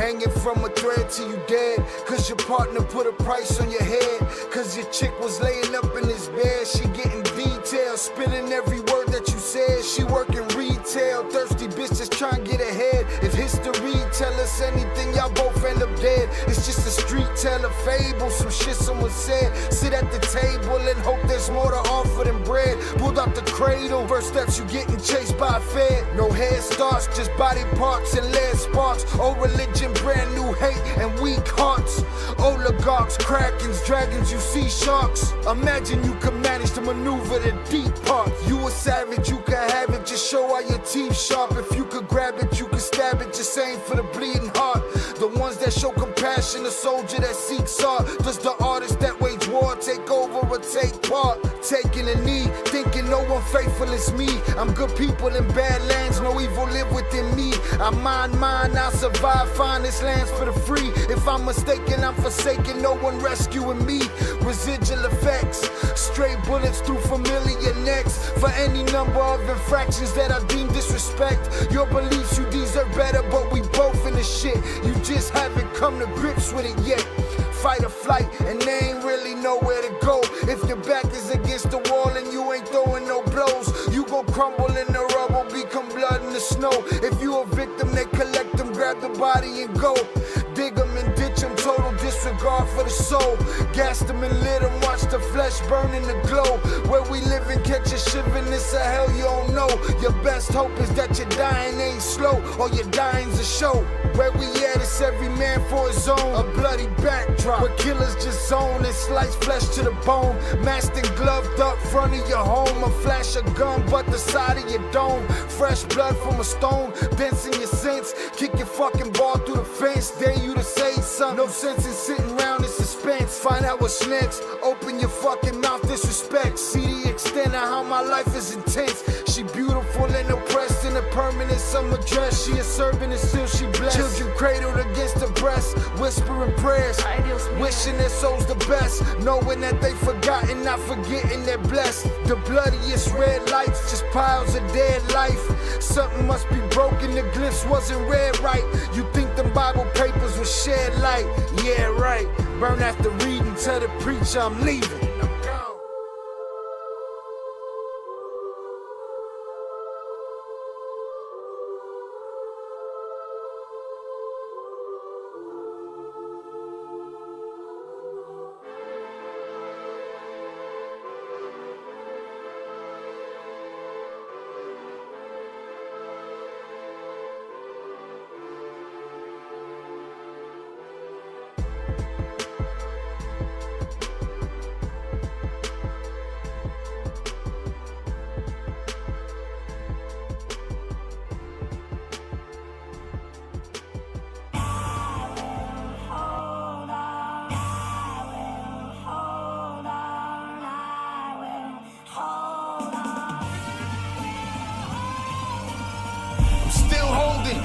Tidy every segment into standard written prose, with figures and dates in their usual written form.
hanging from a thread till you dead. Cause your partner put a price on your head. Cause your chick was laying up in his bed. She getting details, spilling every word that you said. She working retail, thirsty bitch just trying to get ahead. If history tell us anything, y'all both end up dead. It's just a street tale of fable, some shit someone said. Sit at the table and hope there's more to offer than bread. Pulled out the cradle, first steps you getting chased by a fed. No head starts, just body parts and lead sparks. Old religion, brand new hate and weak hearts. Oligarchs, krakens, dragons, you see sharks. Imagine you could manage to maneuver the deep parts. You a savage, you can have it, just show all your teeth sharp. If you could grab it, you could stab it, just aim for the bleeding heart. The ones that show compassion, a soldier that seeks art. Does the artist that wage war take over or take part? Taking a knee, thinking no one faithful is me. I'm good people in bad lands, no evil live within me. I mind mine, I'll survive, find this lands for the free. If I'm mistaken, I'm forsaken, no one rescuing me. Residual effects, stray bullets through familiar necks. For any number of infractions that I deem disrespect. Your beliefs, you deserve better, but we both in the shit. You just haven't come to grips with it yet. Fight or flight, and they ain't really nowhere to go. If your back is against the wall and you ain't throwing no blows, you gon' crumble in the rubble, become blood in the snow. If you a victim, they collect them, grab the body and go. Dig them and ditch them, total disregard for the soul. Gas them and lit them, watch the flesh burn in the glow. Where we live and catch a shivering, it's a hell you don't know. Your best hope is that your dying ain't slow, or your dying's a show. Where we at, it's every man for his own. A bloody backdrop, where killers just zone and slice flesh to the bone. Masked and gloved up front of your home. A flash of gun, but the side of your dome. Fresh blood from a stone, dense in your sense. Kick your fucking ball through the fence, dare you to say something. No sense in sitting around in suspense. Find out what's next, open your fucking mouth, disrespect. See the extent of how my life is intense. She beautiful and oppressed in a permanent summer dress. She a servant and still she blessed. Children cradled against her breast, whispering prayers, wishing their souls the best, knowing that they forgotten, not forgetting they're blessed. The bloodiest red lights, just piles of dead life. Something must be broken, the glyphs wasn't read right. You think them Bible papers will shed light? Yeah, right. Burn after reading, tell the preacher I'm leaving.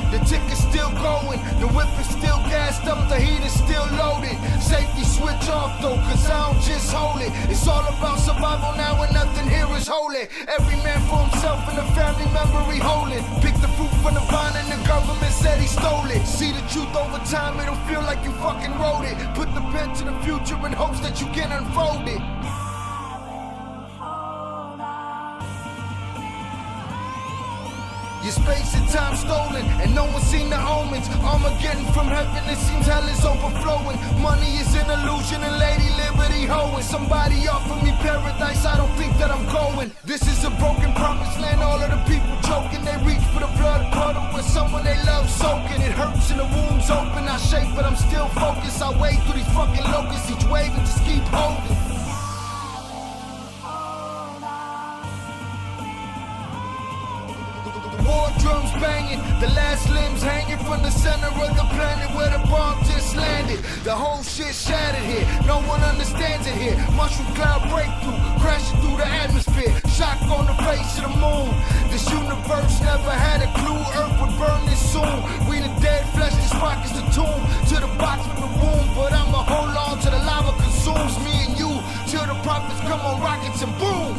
The ticket's still going, the whip is still gassed up, the heat is still loaded. Safety switch off though, cause I don't just hold it. It's all about survival now and nothing here is holy. Every man for himself and a family member he holding. Pick the fruit from the vine and the government said he stole it. See the truth over time, it'll feel like you fucking wrote it. Put the pen to the future in hopes that you can unfold it. Your space and time stolen, and no one's seen the omens. Armageddon from heaven, it seems hell is overflowing. Money is an illusion and Lady Liberty hoeing. Somebody offer me paradise, I don't think that I'm going. This is a broken promised land, all of the people joking. They reach for the blood puddle with someone they love soaking. It hurts and the wound's open, I shake but I'm still focused. I wade through these fucking locusts, each wave and just keep holding. War drums banging, the last limbs hanging from the center of the planet where the bomb just landed. The whole shit shattered here, no one understands it here. Mushroom cloud breakthrough, crashing through the atmosphere. Shock on the face of the moon. This universe never had a clue Earth would burn this soon. We the dead flesh, this rock is the tomb. To the box from the womb, but I'ma hold on till the lava consumes me and you. Till the prophets come on rockets and boom.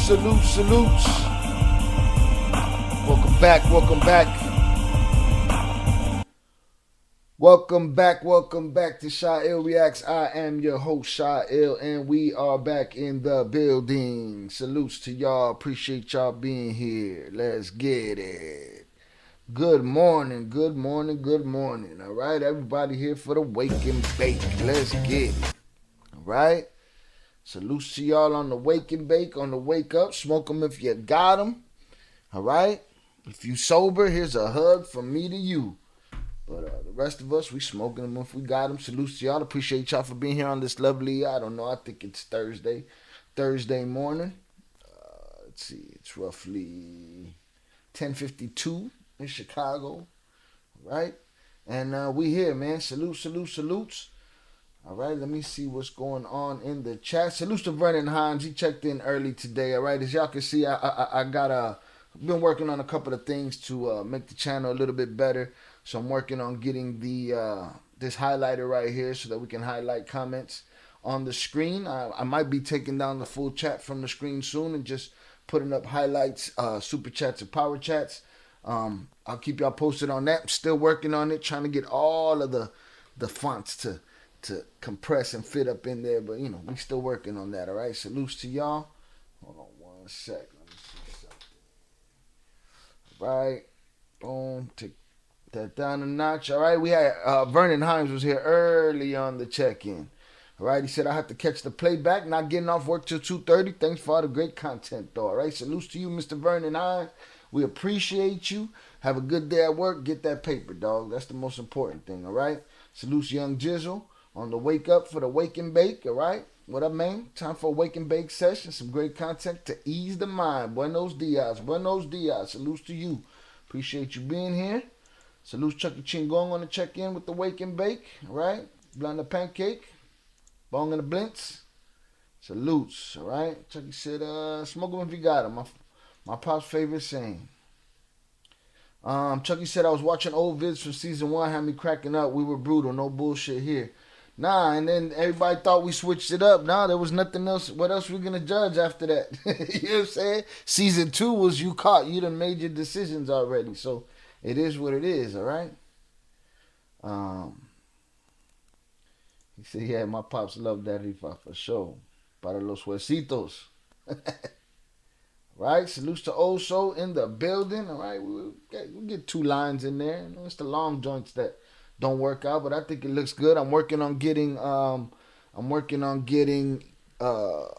salutes. Welcome back. Welcome back to Sha'il Reacts. I am your host, Sha'il, and we are back in the building. Salutes to y'all. Appreciate y'all being here. Let's get it. Good morning. All right, everybody here for the wake and bake. Let's get it. All right. Salutes to y'all on the wake and bake, on the wake up. Smoke them if you got them. All right. If you sober, here's a hug from me to you. But the rest of us, we smoking them if we got them. Salutes to y'all. Appreciate y'all for being here on this lovely, I don't know, I think it's Thursday morning. Let's see, it's roughly 10:52 in Chicago, right? And we here, man. Salutes. All right, let me see what's going on in the chat. Salutes to Vernon Hines. He checked in early today. All right, as y'all can see, I got been working on a couple of things to make the channel a little bit better. So I'm working on getting the this highlighter right here so that we can highlight comments on the screen. I might be taking down the full chat from the screen soon and just putting up highlights, super chats, and power chats. I'll keep y'all posted on that. I'm still working on it, trying to get all of the fonts to compress and fit up in there, but you know, we still working on that. All right, salutes to y'all. Hold on one sec. Let me see something. All right, boom. Take that down a notch. All right, we had Vernon Hines was here early on the check-in. All right, he said I have to catch the playback. Not getting off work till 2:30. Thanks for all the great content, though. All right, salutes to you, Mr. Vernon Hines. We appreciate you. Have a good day at work. Get that paper, dog. That's the most important thing. All right. Salutes, Young Jizzle. On the wake up for the wake and bake, all right? What up, man? Time for a wake and bake session. Some great content to ease the mind. Buenos dias. Salutes to you. Appreciate you being here. Salutes Chucky Chingong on the check-in with the wake and bake, all right? Blanda pancake. Bong and the blintz. Salutes, all right? Chucky said, smoke them if you got them. My pop's favorite saying. Chucky said I was watching old vids from season 1, had me cracking up. We were brutal, no bullshit here. Nah, and then everybody thought we switched it up. Nah, there was nothing else. What else we gonna judge after that? You know what I'm saying? Season 2 was you caught. You done made your decisions already. So it is what it is, all right? He said, yeah, my pops love that rifa for sure. Para los huesitos. Right? Salutes to Oso in the building. All right, we'll get 2 lines in there. You know, it's the long joints that don't work out, but I think it looks good. I'm working on getting a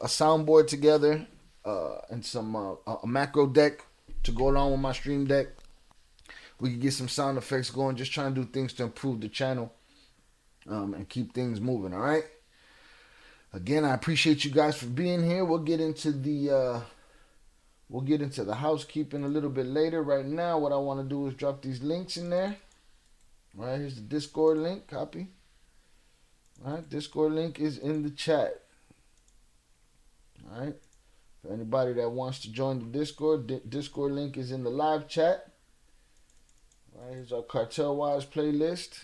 soundboard together and some a macro deck to go along with my stream deck. We can get some sound effects going. Just trying to do things to improve the channel and keep things moving. All right. Again, I appreciate you guys for being here. We'll get into the housekeeping a little bit later. Right now, what I want to do is drop these links in there. All right, here's the Discord link. Copy. All right, Discord link is in the chat. All right. For anybody that wants to join the Discord link is in the live chat. All right, here's our Cartel Wise playlist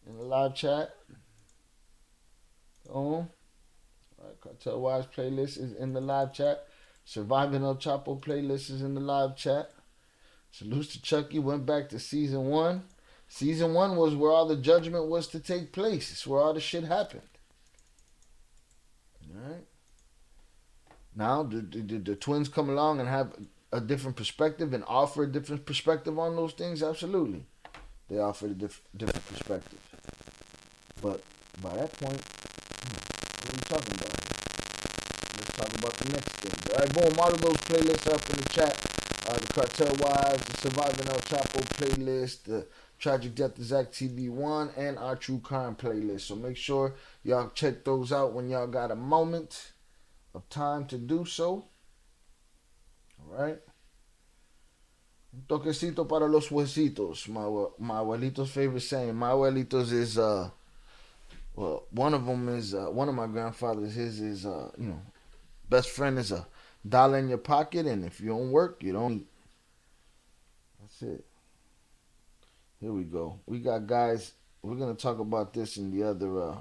in the live chat. All right, Cartel Wise playlist is in the live chat. Surviving El Chapo playlist is in the live chat. Salutes to Chucky. Went back to season 1. Season 1 was where all the judgment was to take place. It's where all the shit happened. All right. Now, did the twins come along and have a different perspective and offer a different perspective on those things? Absolutely. They offered a different perspective. But by that point, what are we talking about? Let's talk about the next thing. All right, boom. All of those playlists are up in the chat. The Cartel Wives, the Surviving El Chapo playlist, the Tragic Death of Zach TV1, and our True Crime playlist. So make sure y'all check those out when y'all got a moment of time to do so. All right. Un toquecito para los huesitos. My abuelito's favorite saying. My abuelito's is, well, one of them is, one of my grandfathers, his is, best friend is a dollar in your pocket, and if you don't work, you don't eat. That's it. Here we go. We got guys, we're going to talk about this in the other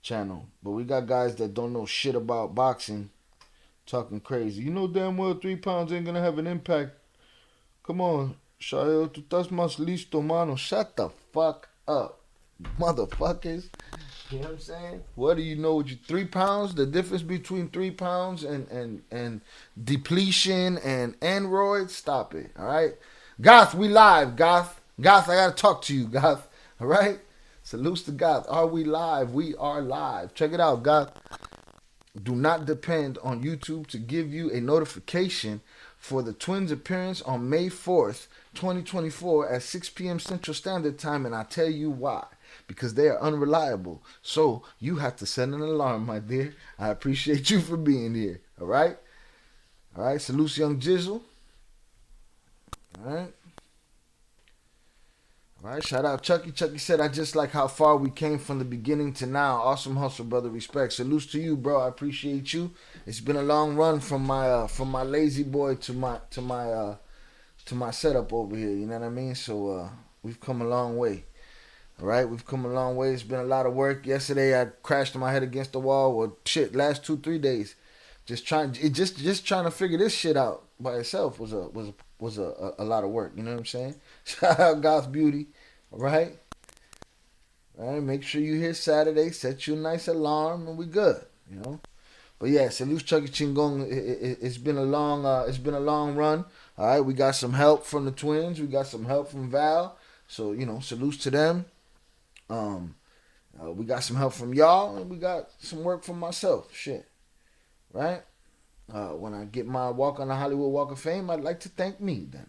channel, but we got guys that don't know shit about boxing Talking crazy. You know damn well 3 pounds ain't gonna have an impact. Come on, Shael, tú estás más listo, mano. Shut the fuck up, motherfuckers. You know what I'm saying? What do you know with your 3 pounds? The difference between 3 pounds and depletion and androids? Stop it. All right. Goth, we live. Goth, I gotta talk to you, Goth. All right. Salutes to Goth. Are we live? We are live. Check it out, Goth. Do not depend on YouTube to give you a notification for the Twins' appearance on May 4th, 2024 at 6 p.m. Central Standard Time, and I'll tell you why. Because they are unreliable. So you have to set an alarm, my dear. I appreciate you for being here. All right? All right, salute Young Jizzle. All right. All right, shout out Chucky. Chucky said, I just like how far we came from the beginning to now. Awesome hustle, brother. Respect. Salutes to you, bro. I appreciate you. It's been a long run from my lazy boy to my setup over here. You know what I mean? So we've come a long way. All right, we've come a long way. It's been a lot of work. Yesterday I crashed my head against the wall. Well, shit, last 2-3 days, just trying to figure this shit out by itself was a lot of work. You know what I'm saying? Shout out God's Beauty. All right. All right. Make sure you hear Saturday. Set you a nice alarm, and we good. You know. But yeah, salute Chucky Chingong. It's been a long run. All right. We got some help from the twins. We got some help from Val. So salutes to them. We got some help from y'all, and we got some work from myself. Shit. Right. When I get my walk on the Hollywood Walk of Fame, I'd like to thank me. Damn it.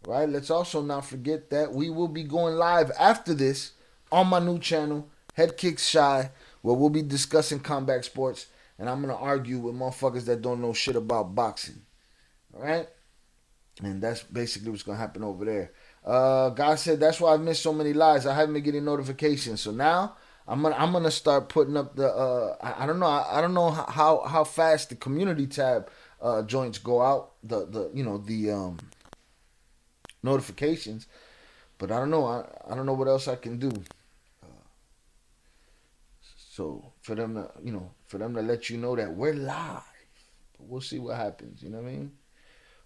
Right. Let's also not forget that we will be going live after this on my new channel, Head Kicks Shy, where we'll be discussing combat sports, and I'm gonna argue with motherfuckers that don't know shit about boxing. All right. And that's basically what's gonna happen over there. God said that's why I've missed so many lives. I haven't been getting notifications. So now I'm gonna start putting up the I don't know how fast the community tab joints go out, the notifications, but I don't know. I don't know what else I can do. So for them to let you know that we're live. But we'll see what happens. You know what I mean?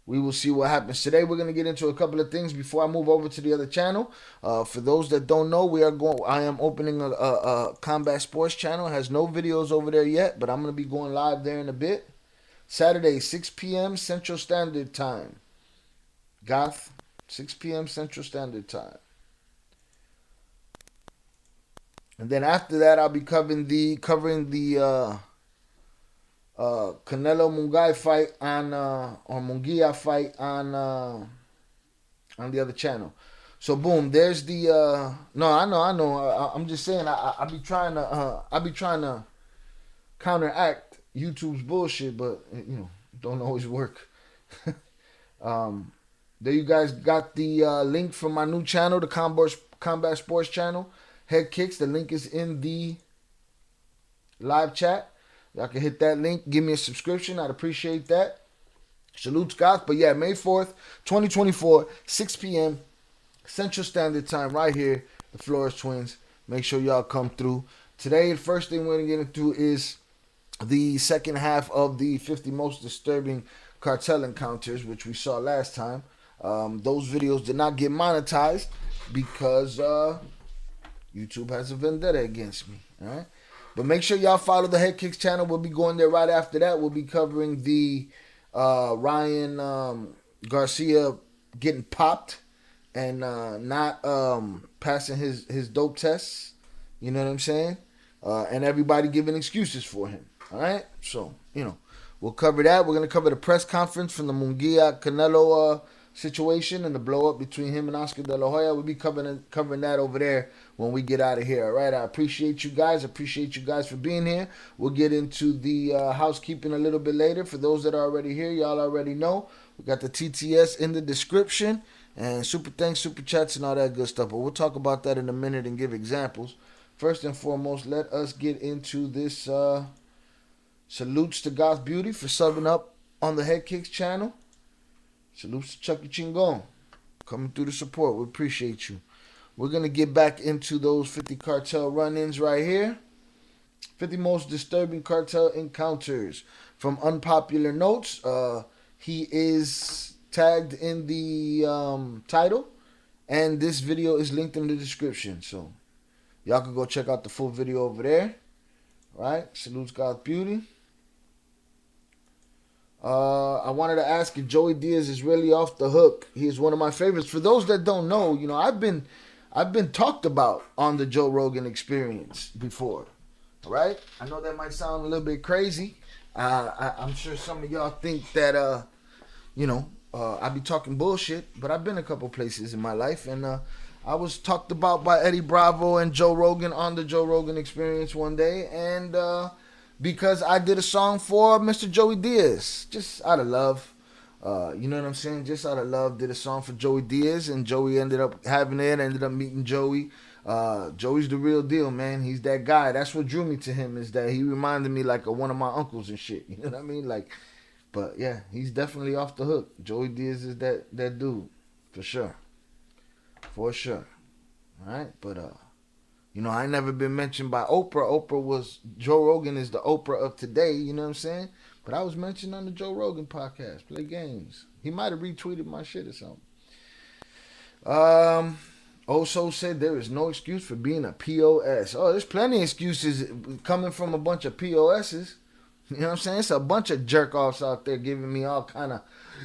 We will see what happens. Today we're gonna get into a couple of things before I move over to the other channel. For those that don't know, I am opening a combat sports channel. It has no videos over there yet, but I'm gonna be going live there in a bit. Saturday, 6 p.m. Central Standard Time. Goth, 6 p.m. Central Standard Time. And then after that, I'll be covering the Canelo Mungai fight or Munguia fight on the other channel. So boom, there's the no, I know. I'm just saying, I be trying to counteract YouTube's bullshit, but don't always work. There you guys got the link from my new channel, the Combat Sports channel, Head Kicks. The link is in the live chat. Y'all can hit that link. Give me a subscription. I'd appreciate that. Salute Scott. But yeah, May 4th, 2024, 6 p.m. Central Standard Time right here, the Flores Twins. Make sure y'all come through. Today, the first thing we're going to get into is the second half of the 50 most disturbing cartel encounters, which we saw last time. Those videos did not get monetized because YouTube has a vendetta against me. All right. But make sure y'all follow the Head Kicks channel. We'll be going there right after that. We'll be covering the Ryan Garcia getting popped and not passing his dope tests. You know what I'm saying? And everybody giving excuses for him. All right? So, we'll cover that. We're going to cover the press conference from the Munguia Canelo situation and the blow up between him and Oscar De La Hoya. We'll be covering that over there when we get out of here. All right, I appreciate you guys. Appreciate you guys for being here. We'll get into the housekeeping a little bit later. For those that are already here, y'all already know. We got the TTS in the description and super thanks, super chats, and all that good stuff. But we'll talk about that in a minute and give examples. First and foremost, let us get into this. Salutes to God's Beauty for subbing up on the Head Kicks channel. Salutes to Chucky Chingon coming through the support. We appreciate you. We're going to get back into those 50 cartel run-ins right here. 50 most disturbing cartel encounters. from Unpopular Notes. He is tagged in the title, and this video is linked in the description. So y'all can go check out the full video over there. All right, salutes God's beauty. I wanted to ask if Joey Diaz is really off the hook. He is one of my favorites. For those that don't know, you know, I've been talked about on the Joe Rogan Experience before. All right, I know that might sound a little bit crazy. I'm sure some of y'all think that you know, I be talking bullshit, but I've been a couple places in my life, and I was talked about by Eddie Bravo and Joe Rogan on the Joe Rogan Experience one day, and because I did a song for Mr. Joey Diaz, just out of love. You know what I'm saying? Just out of love, did a song for Joey Diaz, and Joey ended up having it, ended up meeting Joey. Joey's the real deal, man. He's that guy. That's what drew me to him, is that he reminded me like of one of my uncles and shit. You know what I mean? Like, but yeah, he's definitely off the hook. Joey Diaz is that dude, for sure. For sure. All right, but you know, I never been mentioned by Oprah. Oprah was, Joe Rogan is the Oprah of today, you know what I'm saying? But I was mentioned on the Joe Rogan podcast, Play Games. He might have retweeted my shit or something. Also said there is no excuse for being a POS. Oh, there's plenty of excuses coming from a bunch of POSs. You know what I'm saying? It's a bunch of jerk-offs out there giving me all kind of,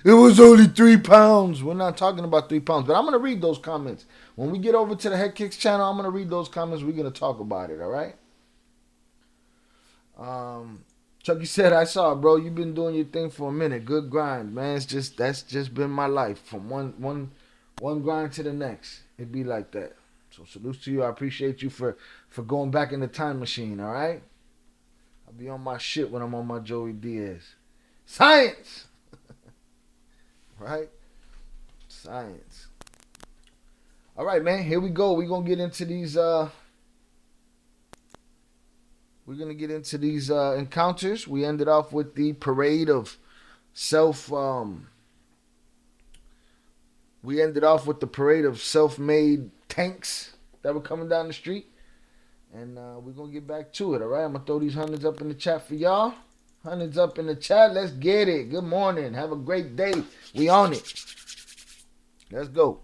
it was only 3 pounds. We're not talking about 3 pounds, but I'm going to read those comments. When we get over to the Head Kicks channel, I'm going to read those comments. We're going to talk about it, all right? Chucky said, I saw it, bro. You've been doing your thing for a minute. Good grind, man. That's just been my life. From one grind to the next. It be like that. So salute to you. I appreciate you for going back in the time machine, all right? I'll be on my shit when I'm on my Joey Diaz. Science! Right? Science. All right, man. Here we go. We're going to get into these encounters. We ended off with the parade of self-made tanks that were coming down the street. And we're going to get back to it, all right? I'm going to throw these hundreds up in the chat for y'all. Hundreds up in the chat. Let's get it. Good morning. Have a great day. We on it. Let's go.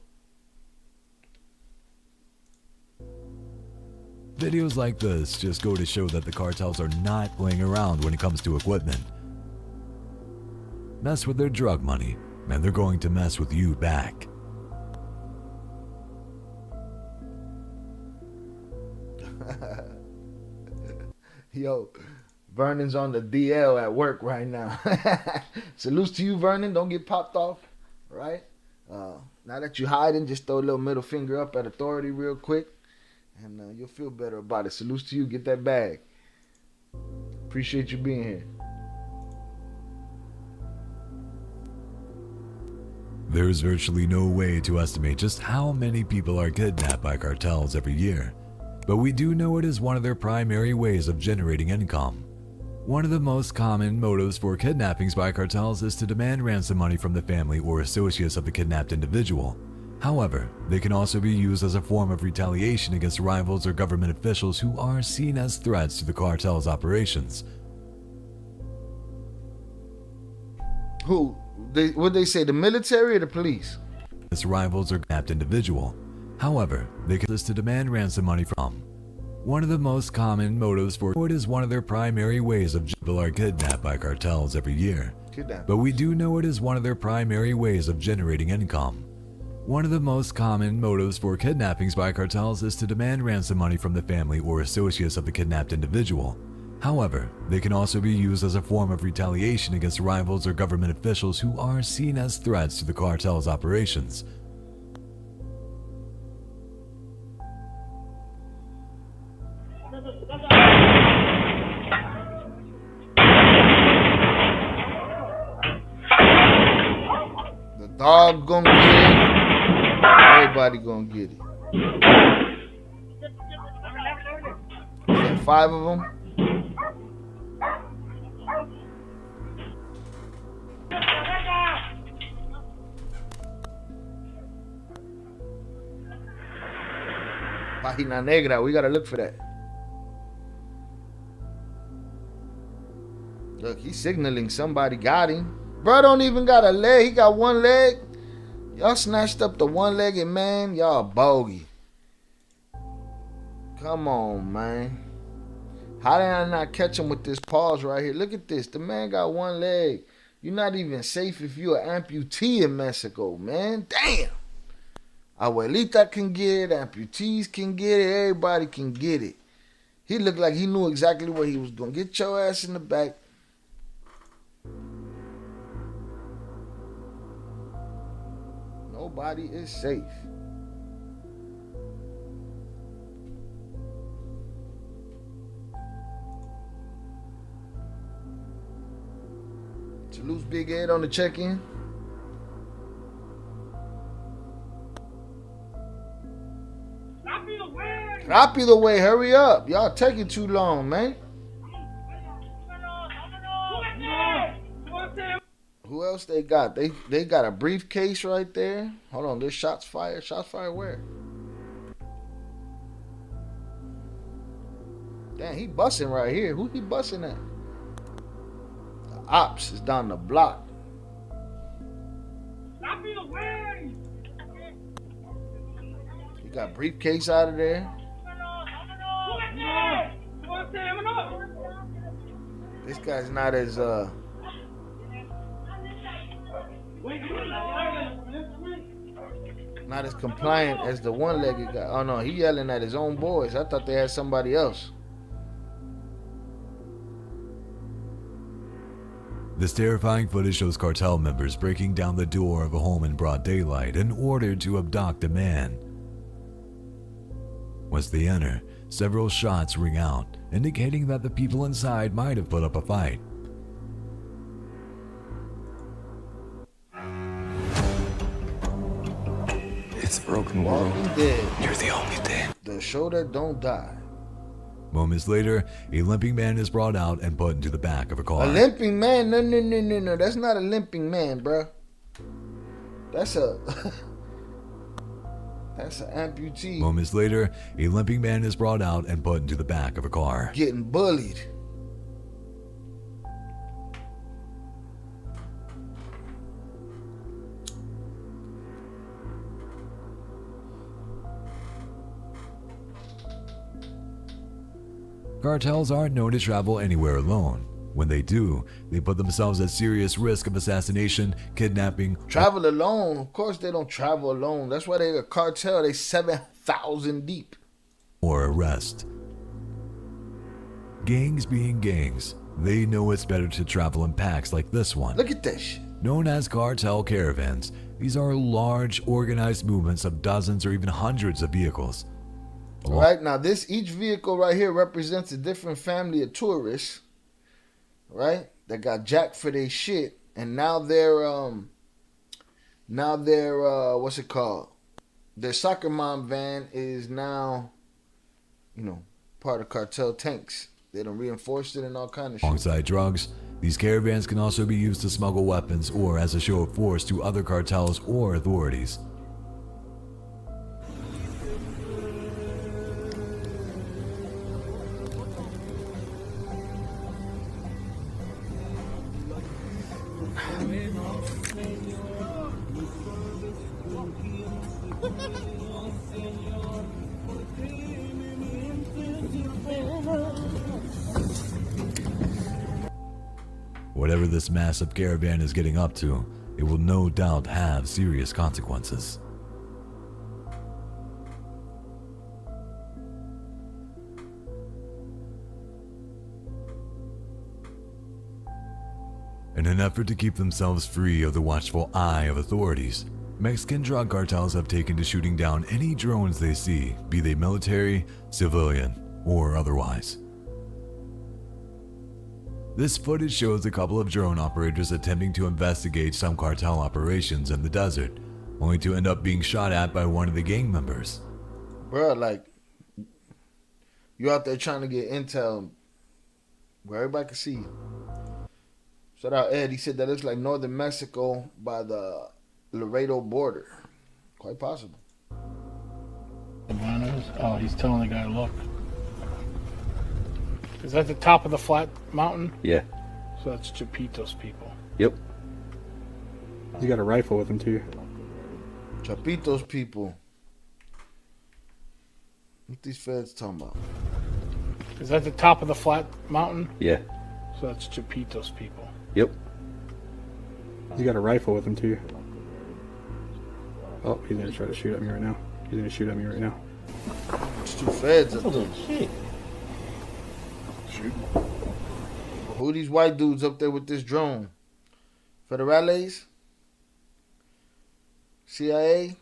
Videos like this just go to show that the cartels are not playing around when it comes to equipment. Mess with their drug money, and they're going to mess with you back. Yo, Vernon's on the DL at work right now. Salutes to you, Vernon. Don't get popped off, right? Now that you're hiding, just throw a little middle finger up at authority real quick, and you'll feel better about it. Salutes to you. Get that bag. Appreciate you being here. There's virtually no way to estimate just how many people are kidnapped by cartels every year, but we do know it is one of their primary ways of generating income. One of the most common motives for kidnappings by cartels is to demand ransom money from the family or associates of the kidnapped individual. However, they can also be used as a form of retaliation against rivals or government officials who are seen as threats to the cartel's operations. Who? What they say, the military or the police? As rivals or kidnapped individual. However, they can use to demand ransom money from. One of the most common motives for it is one of their primary ways of people are kidnapped by cartels every year. But we do know it is one of their primary ways of generating income. One of the most common motives for kidnappings by cartels is to demand ransom money from the family or associates of the kidnapped individual. However, they can also be used as a form of retaliation against rivals or government officials who are seen as threats to the cartel's operations. The dog gonna get it. Everybody gonna get it. Is that 5 of them? Página negra, we gotta look for that. Look, he He's signaling somebody got him. Bro don't even got a leg. He got one leg. Y'all snatched up the one-legged man. Y'all bogey. Come on, man. How did I not catch him with this pause right here? Look at this. The man got one leg. You're not even safe if you're an amputee in Mexico, man. Damn. Abuelita can get it. Amputees can get it. Everybody can get it. He looked like he knew exactly what he was doing. Get your ass in the back. Nobody is safe. Salute Big Ed on the check-in. Copy the way, hurry up. Y'all taking too long, man. Who else they got? They got a briefcase right there. Hold on, there's shots fired. Shots fired where? Damn, he busting right here. Who he busting at? The ops is down the block. He got briefcase out of there. This guy's not as not as compliant as the one-legged guy. Oh no, he yelling at his own boys. I thought they had somebody else. This terrifying footage shows cartel members breaking down the door of a home in broad daylight in order to abduct a man. Once they enter, several shots ring out, indicating that the people inside might have put up a fight. It's a broken world. You're the only thing. The show that don't die. Moments later, a limping man is brought out and put into the back of a car. A limping man? No. That's not a limping man, bro. That's a... That's an amputee. Moments later, a limping man is brought out and put into the back of a car. Getting bullied. Cartels aren't known to travel anywhere alone. When they do, they put themselves at serious risk of assassination, kidnapping. Travel alone? Of course they don't travel alone. That's why they a cartel. They 7,000 deep. Or arrest. Gangs being gangs, they know it's better to travel in packs like this one. Look at this shit. Known as cartel caravans, these are large, organized movements of dozens or even hundreds of vehicles. All right, now each vehicle right here represents a different family of tourists, right? That got jacked for their shit, and now they're what's it called? Their soccer mom van is now, part of cartel tanks. They done reinforced it and all kind of shit. Alongside drugs, these caravans can also be used to smuggle weapons or as a show of force to other cartels or authorities. Whatever this massive caravan is getting up to, it will no doubt have serious consequences. In an effort to keep themselves free of the watchful eye of authorities, Mexican drug cartels have taken to shooting down any drones they see, be they military, civilian, or otherwise. This footage shows a couple of drone operators attempting to investigate some cartel operations in the desert, only to end up being shot at by one of the gang members. Bro, like, you out there trying to get intel where everybody can see you. Shout out Ed, he said that looks like northern Mexico by the Laredo border. Quite possible. Oh, he's telling the guy, look. Is that the top of the flat mountain? Yeah. So that's Chapitos people. Yep. He's got a rifle with him too. Chapitos people. What these feds talking about? Is that the top of the flat mountain? Yeah. So that's Chapitos people. Yep. He's got a rifle with him too. Oh, he's gonna try to shoot at me right now. He's gonna shoot at me right now. It's two feds up there. Shit. Shoot. Who are these white dudes up there with this drone? Federales? CIA?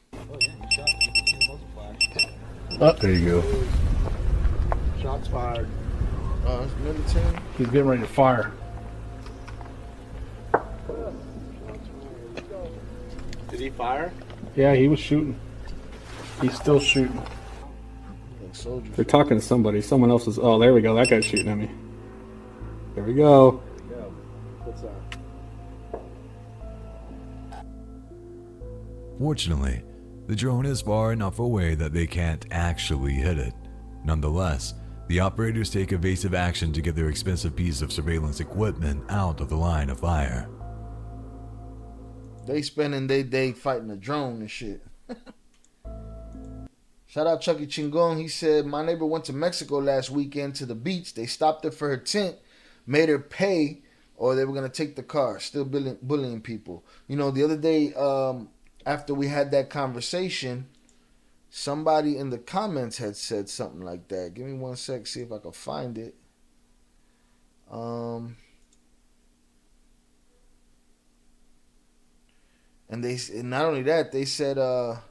Oh, There you go. shots fired. It's military. He's getting ready to fire. Did he fire? Yeah, he was shooting. He's still shooting. Like soldiers. They're talking to somebody. Someone else is. Oh, there we go. That guy's shooting at me. There we go. What's that? Fortunately, the drone is far enough away that they can't actually hit it. Nonetheless, the operators take evasive action to get their expensive piece of surveillance equipment out of the line of fire. They spending their day fighting a drone and shit. Shout out Chucky Chingon. He said, my neighbor went to Mexico last weekend to the beach. They stopped her for her tent, made her pay, or they were going to take the car. Still bullying people. You know, the other day, after we had that conversation, somebody in the comments had said something like that. Give me 1 sec, see if I can find it. And not only that, they said that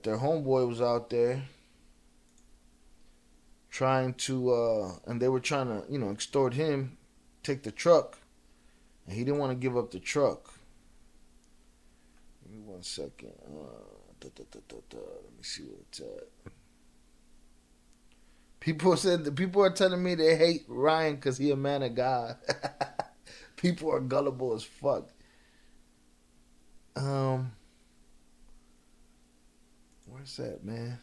their homeboy was out there trying to, and they were trying to, extort him, take the truck, and he didn't want to give up the truck. Give me 1 second. Let me see what it's at. People are telling me they hate Ryan because he a man of God. People are gullible as fuck. Where's that, man?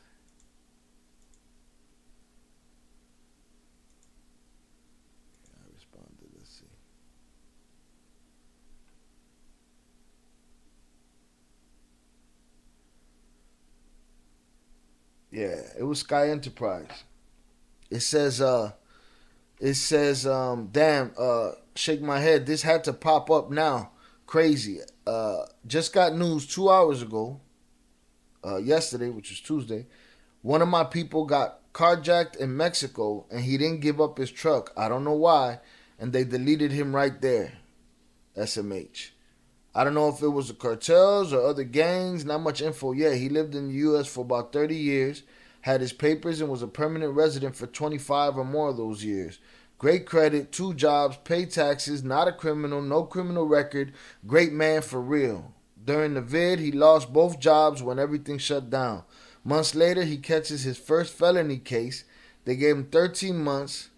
I responded. Let's see. Yeah, it was Sky Enterprise. It says, damn, shake my head. This had to pop up now. Crazy. Just got news 2 hours ago, yesterday, which was Tuesday. One of my people got carjacked in Mexico and he didn't give up his truck. I don't know why. And they deleted him right there. SMH. I don't know if it was the cartels or other gangs. Not much info. Yeah, he lived in the U.S. for about 30 years. Had his papers and was a permanent resident for 25 or more of those years. Great credit, 2 jobs, pay taxes, not a criminal, no criminal record. Great man for real. During the vid, he lost both jobs when everything shut down. Months later, he catches his first felony case. They gave him 13 months,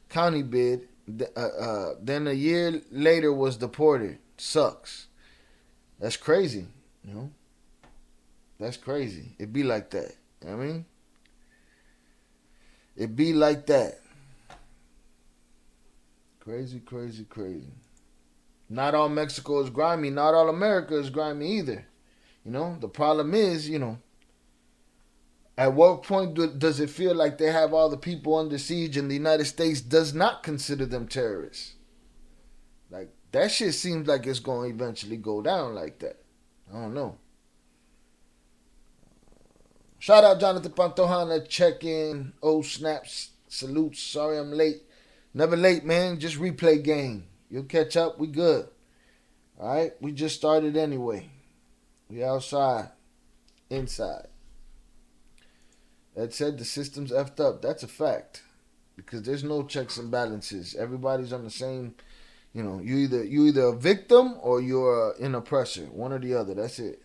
county bid. Then a year later was deported. Sucks. That's crazy, That's crazy. It be like that. You know what I mean? It be like that. Crazy, crazy, crazy. Not all Mexico is grimy. Not all America is grimy either. The problem is, at what point does it feel like they have all the people under siege and the United States does not consider them terrorists? Like, that shit seems like it's going to eventually go down like that. I don't know. Shout out Jonathan Pantojana, check in. Oh, snaps, salutes. Sorry I'm late. Never late, man. Just replay game. You'll catch up. We good. All right? We just started anyway. We outside. Inside. That said, the system's effed up. That's a fact. Because there's no checks and balances. Everybody's on the same, you either a victim or you're an oppressor. One or the other. That's it.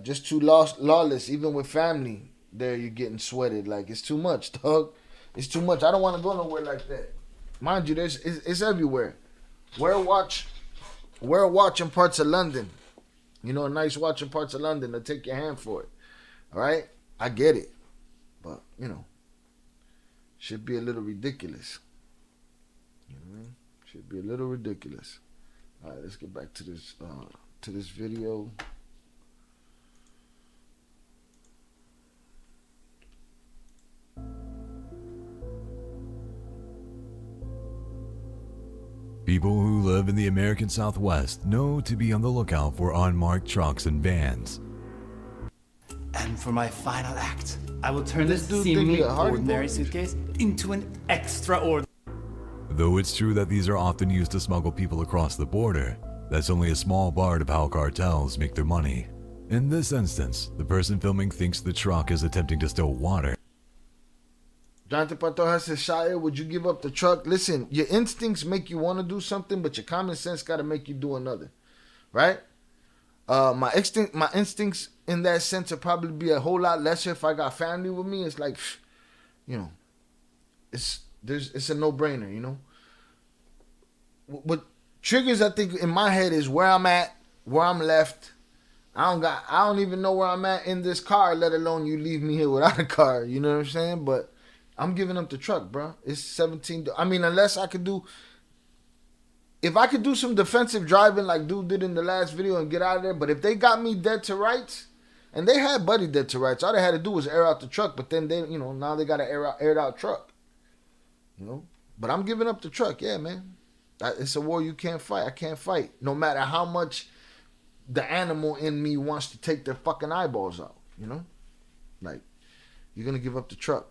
Just too lawless. Even with family, there you're getting sweated. Like, it's too much, dog. It's too much. I don't want to go nowhere like that. Mind you, it's everywhere. Wear a watch in parts of London. A nice watch in parts of London. They'll take your hand for it. All right? I get it. But, should be a little ridiculous. You know what I mean? Should be a little ridiculous. All right, let's get back to this video. People who live in the American Southwest know to be on the lookout for unmarked trucks and vans. And for my final act, I will turn this dude think he seemingly a Hardy ordinary Boy? suitcase into an extraordinary. Though it's true that these are often used to smuggle people across the border, that's only a small part of how cartels make their money. In this instance, the person filming thinks the truck is attempting to stow water. Jonathan Pantoja says, Shia, would you give up the truck? Listen, your instincts make you want to do something, but your common sense got to make you do another. Right? My instincts in that sense would probably be a whole lot lesser if I got family with me. It's like, you know, it's a no-brainer, you know? What triggers, I think, in my head is where I'm at, where I'm left. I don't even know where I'm at in this car, let alone you leave me here without a car. You know what I'm saying? But I'm giving up the truck, bro. It's 17. I mean, unless I could do, if I could do some defensive driving like dude did in the last video and get out of there. But if they got me dead to rights, and they had Buddy dead to rights, all they had to do was air out the truck. But then they, you know, now they got an aired out truck. You know, but I'm giving up the truck. Yeah, man. It's a war you can't fight. I can't fight, no matter how much the animal in me wants to take their fucking eyeballs out. You know, like you're gonna give up the truck.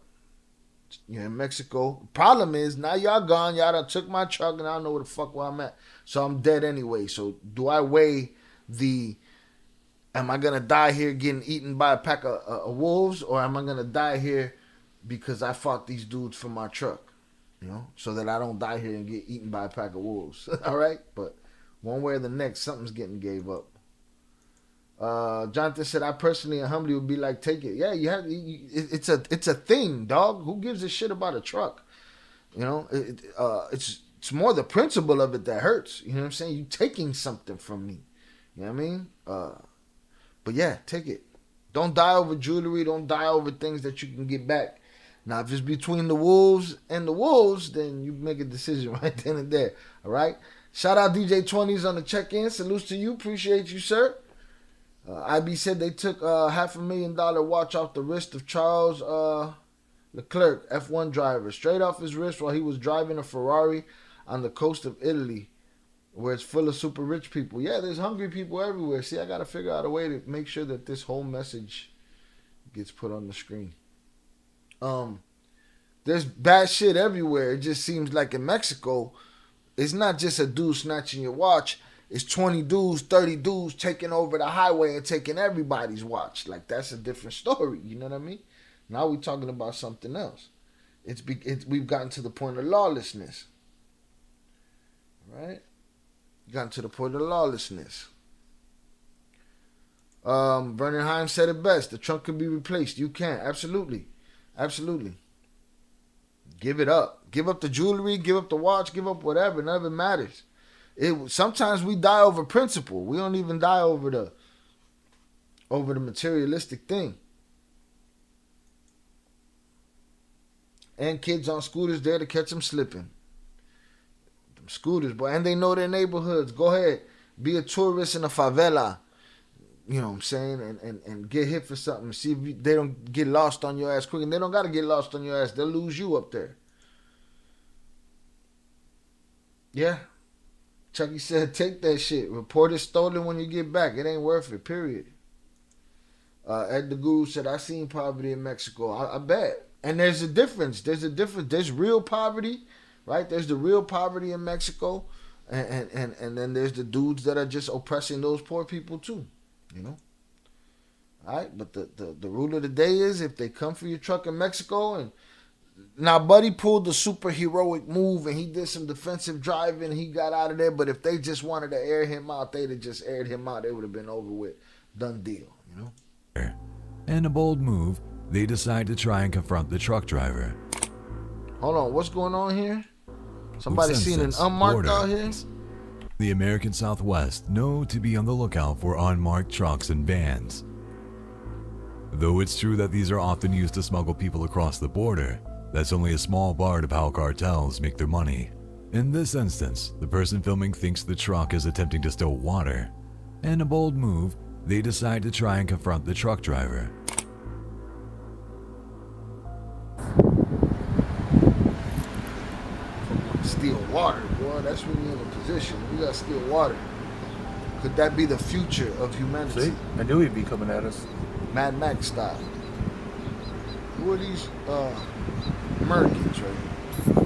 You're in Mexico. Problem is, now y'all gone. Y'all done took my truck and I don't know where the fuck where I'm at. So I'm dead anyway. So do I weigh am I going to die here getting eaten by a pack of wolves? Or am I going to die here because I fought these dudes for my truck? You know, so that I don't die here and get eaten by a pack of wolves. All right? But one way or the next, something's getting gave up. Jonathan said, I personally and humbly would be like, take it. Yeah, it's a thing, dog. Who gives a shit about a truck? You know, it's more the principle of it that hurts. You know what I'm saying? You taking something from me. You know what I mean? But yeah, take it. Don't die over jewelry. Don't die over things that you can get back. Now, if it's between the wolves and the wolves, then you make a decision right then and there. All right? Shout out DJ 20s on the check-in. Salutes to you. Appreciate you, sir. IB said they took $500,000 watch off the wrist of Charles Leclerc, F1 driver, straight off his wrist while he was driving a Ferrari on the coast of Italy, where it's full of super rich people. Yeah, there's hungry people everywhere. See, I got to figure out a way to make sure that this whole message gets put on the screen. There's bad shit everywhere. It just seems like in Mexico, it's not just a dude snatching your watch. It's 20 dudes, 30 dudes taking over the highway and taking everybody's watch. Like, that's a different story. You know what I mean? Now we're talking about something else. We've gotten to the point of lawlessness. Right? Gotten to the point of lawlessness. Vernon Heim said it best. The trunk can be replaced. You can. Absolutely. Absolutely. Give it up. Give up the jewelry. Give up the watch. Give up whatever. None of it matters. Sometimes we die over principle. We don't even die over the materialistic thing. And kids on scooters there to catch them slipping. Them scooters, boy. And they know their neighborhoods. Go ahead. Be a tourist in a favela. You know what I'm saying? And get hit for something. See if they don't get lost on your ass quick. And they don't got to get lost on your ass. They'll lose you up there. Yeah. Chucky said, take that shit. Report it stolen when you get back. It ain't worth it, period. Ed the Guru said, I seen poverty in Mexico. I bet. And there's a difference. There's real poverty, right? There's the real poverty in Mexico. And then there's the dudes that are just oppressing those poor people too. You know? All right? But the rule of the day is if they come for your truck in Mexico and now, Buddy pulled the super heroic move and he did some defensive driving. He got out of there. But if they just wanted to air him out, they'd have just aired him out. It would have been over with. Done deal, you know? In a bold move, they decide to try and confront the truck driver. Hold on. What's going on here? Somebody seen an unmarked out here? The American Southwest know to be on the lookout for unmarked trucks and vans. Though it's true that these are often used to smuggle people across the border, that's only a small part of how cartels make their money. In this instance, the person filming thinks the truck is attempting to steal water. In a bold move, they decide to try and confront the truck driver. Steal water, boy. That's when you're in a position. We gotta steal water. Could that be the future of humanity? See? I knew he'd be coming at us. Mad Max style. Who are these Americans right here?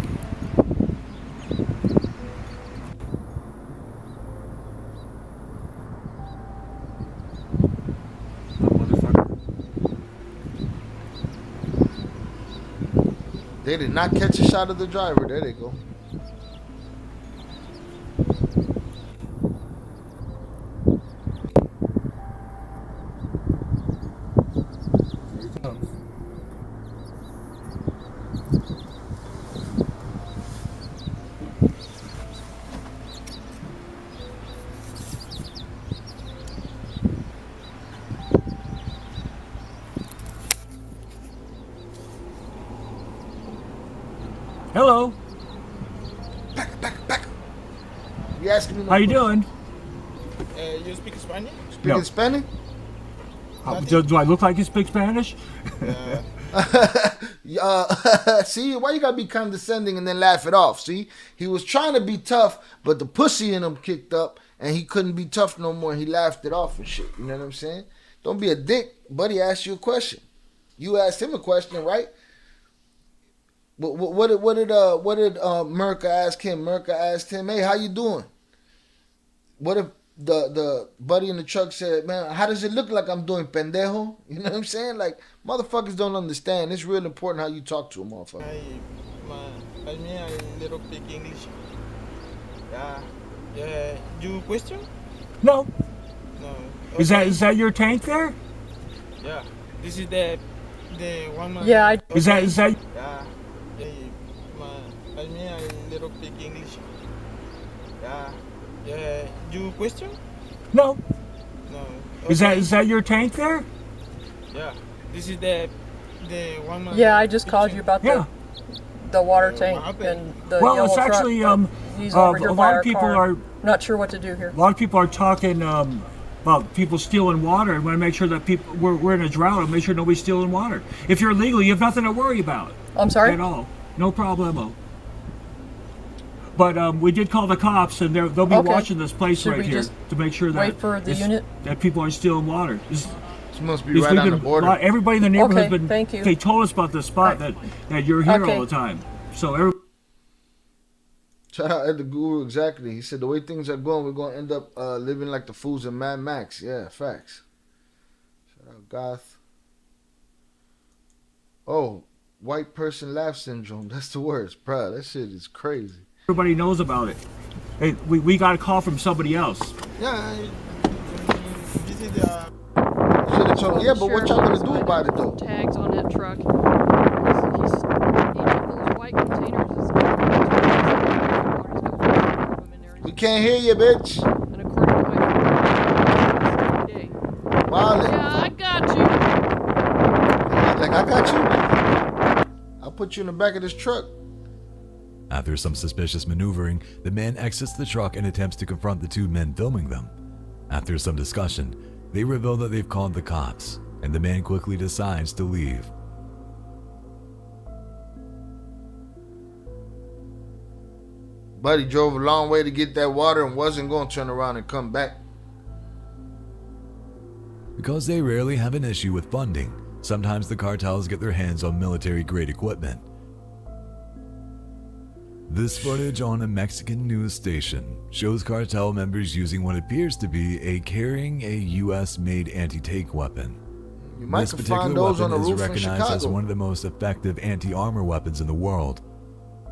They did not catch a shot of the driver. There they go. Here he comes. Hello. Back. You asking me? How you doing? You speak Spanish? Speaking No. Spanish? Do I look like you speak Spanish? See, why you gotta be condescending and then laugh it off? See, he was trying to be tough, but the pussy in him kicked up, and he couldn't be tough no more. He laughed it off and shit. You know what I'm saying? Don't be a dick. Buddy asked you a question. You asked him a question, right? What did Merca ask him? Merca asked him, "Hey, how you doing?" What if the buddy in the truck said, "Man, how does it look like I'm doing, pendejo?" You know what I'm saying? Like, motherfuckers don't understand. It's real important how you talk to a motherfucker. I mean, a little bit English. Yeah. You question? No. No. Is Okay. that your tank there? Yeah. This is the one. Yeah, I- Is that Yeah. I mean, a little bit English. Yeah. You question? no? No. Is Okay. that your tank there? Yeah. This is the one. Yeah, I just called you about Yeah. the water What tank happened? and the Well, yellow it's truck. actually He's over here a by lot our of people car. are Not sure what to do here. a lot of people are talking about people stealing water. And want to make sure that we're in a drought and make sure nobody's stealing water. If you're illegal, you have nothing to worry about I'm sorry? at all. No problemo. But we did call the cops, and they'll be Okay. watching this place Should right we here just to make sure that wait for the unit? that people aren't stealing water. This must be Because right we've on the been- border. Everybody in the neighborhood has Okay, been. thank you. They told us about the spot that you're here Okay. all the time. So every. Shout out Ed the Guru, exactly. He said the way things are going, we're gonna end up living like the fools in Mad Max. Yeah, facts. Shout out Goth. Oh, white person laugh syndrome. That's the worst, bruh. That shit is crazy. Everybody knows about it. Hey, we got a call from somebody else. Yeah. This is the. Should have told me, yeah, but what y'all gonna do about it though? Tags on that truck. Each of those white containers is We can't hear you, bitch. and according to my every day. Wildin'. Yeah, I got you. Like, I got you. I'll put you in the back of this truck. After some suspicious maneuvering, the man exits the truck and attempts to confront the two men filming them. After some discussion, they reveal that they've called the cops, and the man quickly decides to leave. Buddy drove a long way to get that water and wasn't going to turn around and come back. Because they rarely have an issue with funding, sometimes the cartels get their hands on military-grade equipment. This footage on a Mexican news station shows cartel members using what appears to be carrying a US-made anti-tank weapon. You might This can particular find those on weapon the is roof in recognized as Chicago. one of the most effective anti-armor weapons in the world.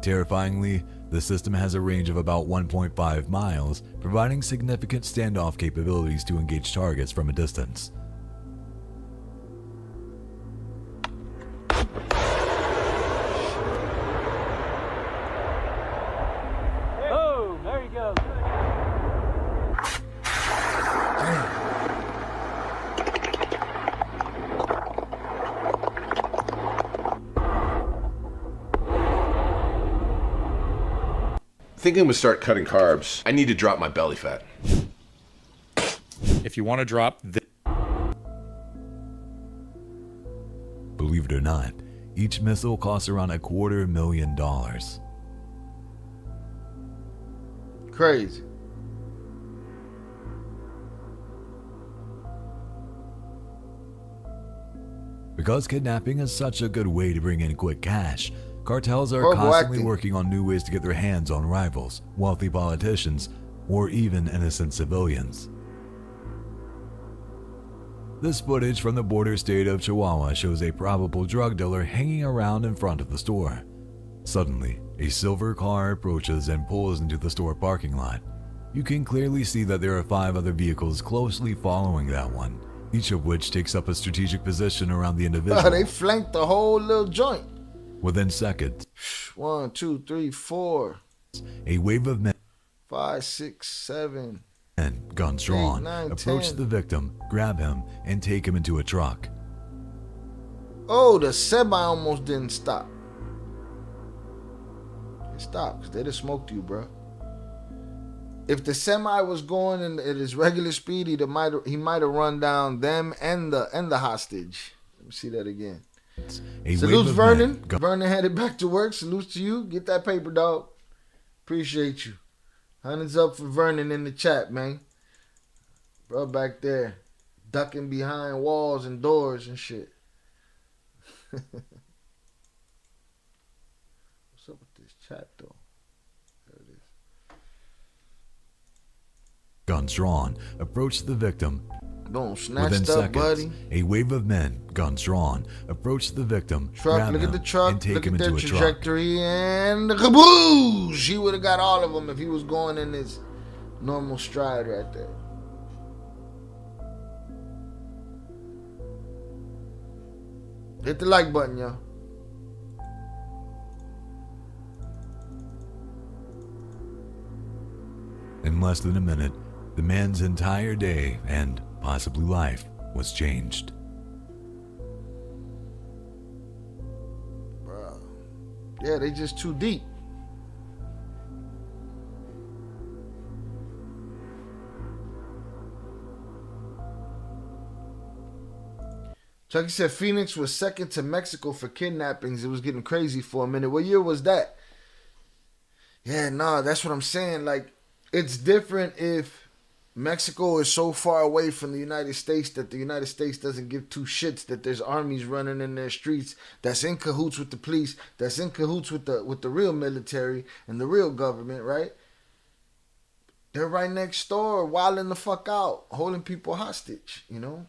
Terrifyingly, the system has a range of about 1.5 miles, providing significant standoff capabilities to engage targets from a distance. Oh, there you go. think I'm gonna start cutting carbs. I need to drop my belly fat. If you want to drop this. Believe it or not, each missile costs around $250,000. Crazy. Because kidnapping is such a good way to bring in quick cash, cartels are Horrible constantly acting. working on new ways to get their hands on rivals, wealthy politicians, or even innocent civilians. This footage from the border state of Chihuahua shows a probable drug dealer hanging around in front of the store. Suddenly, a silver car approaches and pulls into the store parking lot. You can clearly see that there are 5 other vehicles closely following that one, each of which takes up a strategic position around the individual. They flanked the whole little joint. Within seconds, 1, 2, 3, 4, a wave of men, 5, 6, 7. guns drawn, 8, 9, approach 10. the victim, grab him, and take him into a truck. Oh, the semi almost didn't stop. It stopped because they just smoked you, bro. If the semi was going at his regular speed, he might have run down them and the hostage. Let me see that again. A wave Salutes of Vernon. men, gu- Vernon headed back to work. Salutes to you. Get that paper, dog. Appreciate you. Hundreds up for Vernon in the chat, man. Bro, back there, ducking behind walls and doors and shit. What's up with this chat, though? There it is. guns drawn, approach the victim. Boom, Within snatched up, seconds, buddy. a wave of men, guns drawn, approach the victim, Truck, grab look at him, the truck, and take look him at their into a truck. trajectory, and the caboose! He would have got all of them if he was going in his normal stride right there. Hit the like button, y'all. In less than a minute, the man's entire day and possibly life was changed. Bro. Yeah, they just too deep. Chucky said Phoenix was second to Mexico for kidnappings. It was getting crazy for a minute. What year was that? Yeah, nah, that's what I'm saying. Like, it's different if Mexico is so far away from the United States that the United States doesn't give two shits that there's armies running in their streets that's in cahoots with the police, that's in cahoots with the real military and the real government, right? They're right next door, wilding the fuck out, holding people hostage, you know?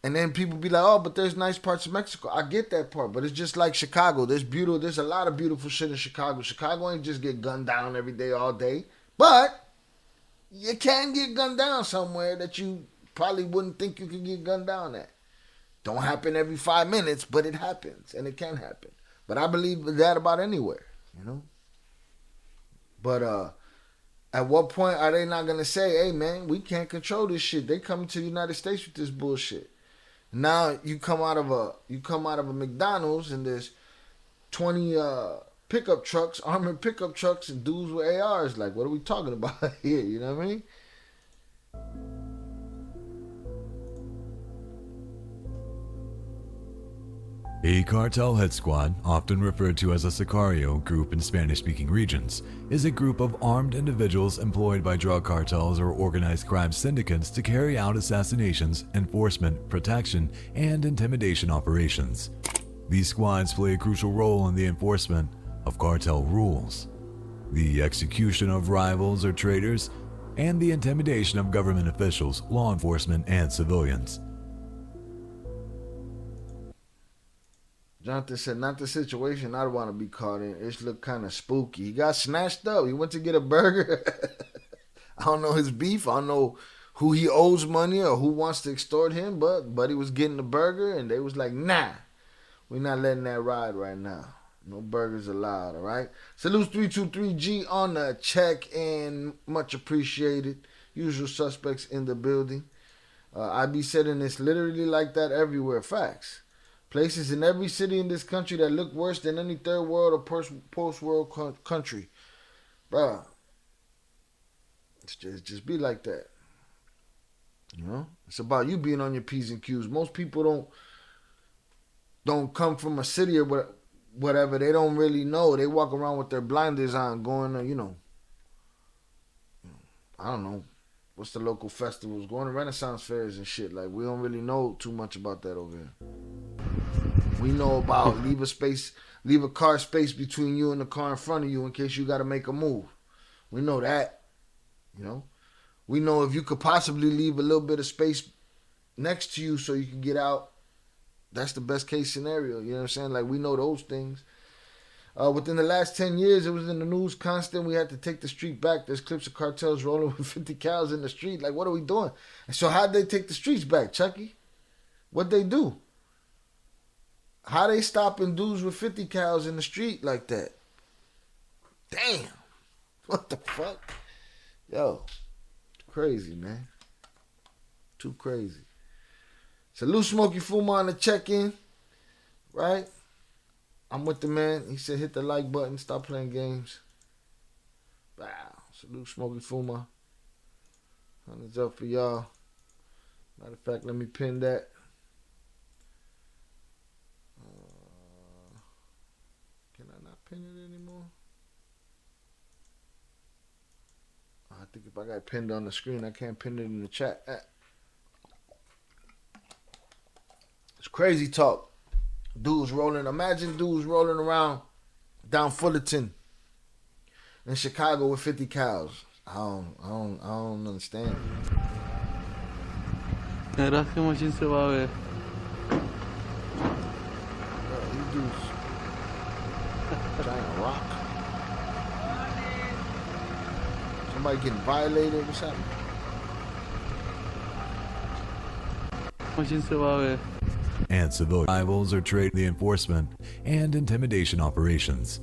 And then people be like, oh, but there's nice parts of Mexico. I get that part, but it's just like Chicago. There's a lot of beautiful shit in Chicago. Chicago ain't just get gunned down every day, all day. But you can get gunned down somewhere that you probably wouldn't think you could get gunned down at. Don't happen every 5 minutes, but it happens, and it can happen. But I believe that about anywhere, you know? But at what point are they not going to say, hey, man, we can't control this shit. They coming to the United States with this bullshit. Now you come out of a McDonald's and there's 20 pickup trucks, armored pickup trucks, and dudes with ARs. Like, what are we talking about here? You know what I mean? A cartel head squad, often referred to as a sicario group in Spanish-speaking regions, is a group of armed individuals employed by drug cartels or organized crime syndicates to carry out assassinations, enforcement, protection, and intimidation operations. These squads play a crucial role in the enforcement of cartel rules, the execution of rivals or traitors, and the intimidation of government officials, law enforcement, and civilians. Jonathan said, not the situation I'd want to be caught in. It looked kind of spooky. He got snatched up. He went to get a burger. I don't know his beef. I don't know who he owes money or who wants to extort him, but Buddy was getting the burger, and they was like, nah, we're not letting that ride right now. No burgers allowed, all right? Salutes 323G on the check, and much appreciated. Usual suspects in the building. I be saying it's literally like that everywhere. Facts. Places in every city in this country that look worse than any third world or post-world country. bruh, it's just be like that. You know, it's about you being on your P's and Q's. Most people don't come from a city or whatever. They don't really know. They walk around with their blinders on, going to, you know, I don't know, what's the local festivals, going to Renaissance fairs and shit. Like, we don't really know too much about that over here. We know about leave a car space between you and the car in front of you in case you got to make a move. We know that, you know. We know if you could possibly leave a little bit of space next to you so you can get out, that's the best case scenario. You know what I'm saying? Like, we know those things. Within the last 10 years, it was in the news constant. We had to take the street back. There's clips of cartels rolling with 50 cows in the street. Like, what are we doing? And so how'd they take the streets back, Chucky? What'd they do? How they stopping dudes with 50 cows in the street like that? Damn. What the fuck? Yo, crazy, man. Too crazy. Salute Smokey Fuma on the check-in. Right? I'm with the man. He said hit the like button. Stop playing games. Wow. Salute Smokey Fuma. Hundreds up for y'all. Matter of fact, let me pin that. Can I not pin it anymore? I think if I got it pinned on the screen, I can't pin it in the chat. It's crazy talk. Dudes rolling. Imagine dudes rolling around down Fullerton in Chicago with 50 cows. I don't understand. Verás qué machín se va a ver. These dudes trying to rock. Somebody getting violated or something. Machín se va a ver. And civilian rivals are trained in the enforcement and intimidation operations.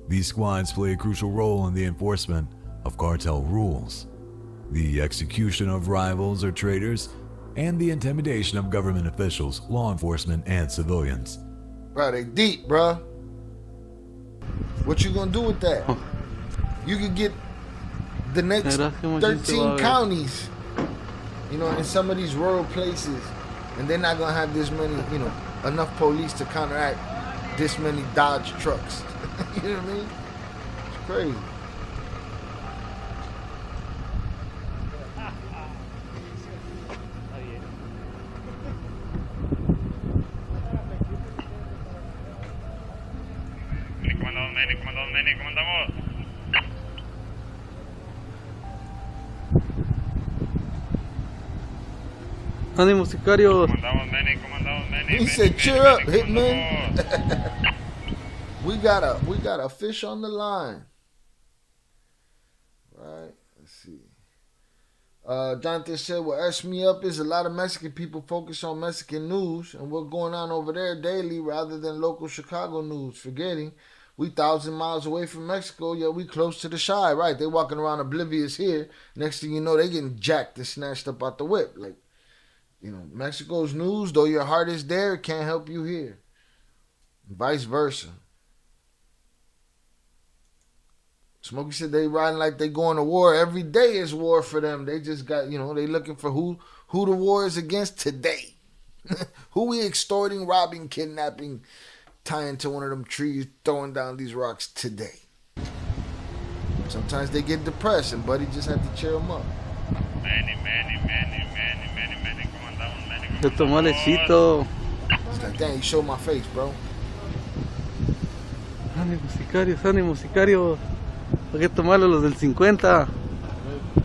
These squads play a crucial role in the enforcement of cartel rules, the execution of rivals or traitors, and the intimidation of government officials, law enforcement, and civilians. Bro, they deep, bro. What you gonna do with that? You could get the next 13 counties, you know, in some of these rural places, and they're not gonna have this many, you know, enough police to counteract this many Dodge trucks. You know what I mean? It's crazy. ¿Cómo andamos? Ánimo, sicarios. He said, cheer up, hitman. we got a fish on the line. Right, let's see. Jonathan said, what S me up is a lot of Mexican people focus on Mexican news and what's going on over there daily rather than local Chicago news, forgetting we 1,000 miles away from Mexico, yet we close to the shy. Right, they walking around oblivious here. Next thing you know, they getting jacked and snatched up out the whip. Like, you know, Mexico's news, though your heart is there, it can't help you here. Vice versa. Smokey said they riding like they going to war. Every day is war for them. They just got, you know, they looking for who the war is against today. Who we extorting, robbing, kidnapping, tying to one of them trees, throwing down these rocks today. Sometimes they get depressed and Buddy just had to cheer them up. Te tomó lechito. He's like, dang, you showed my face, bro. Ánimo, sicarios, ánimo, sicarios. Hay que tomarle los del 50.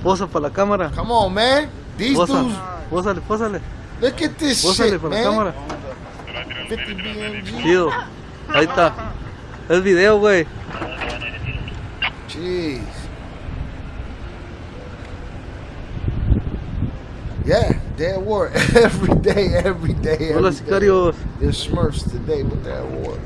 Posa para la cámara. Come on, man. These dudes. Pósale. Look at this Pósale shit, para man. la cámara. 50 BMG. Chido. Ahí está. Es video, güey. Jeez. Yeah, they're at war every day. Hola, sicarios. They're Smurfs today, but they're at war.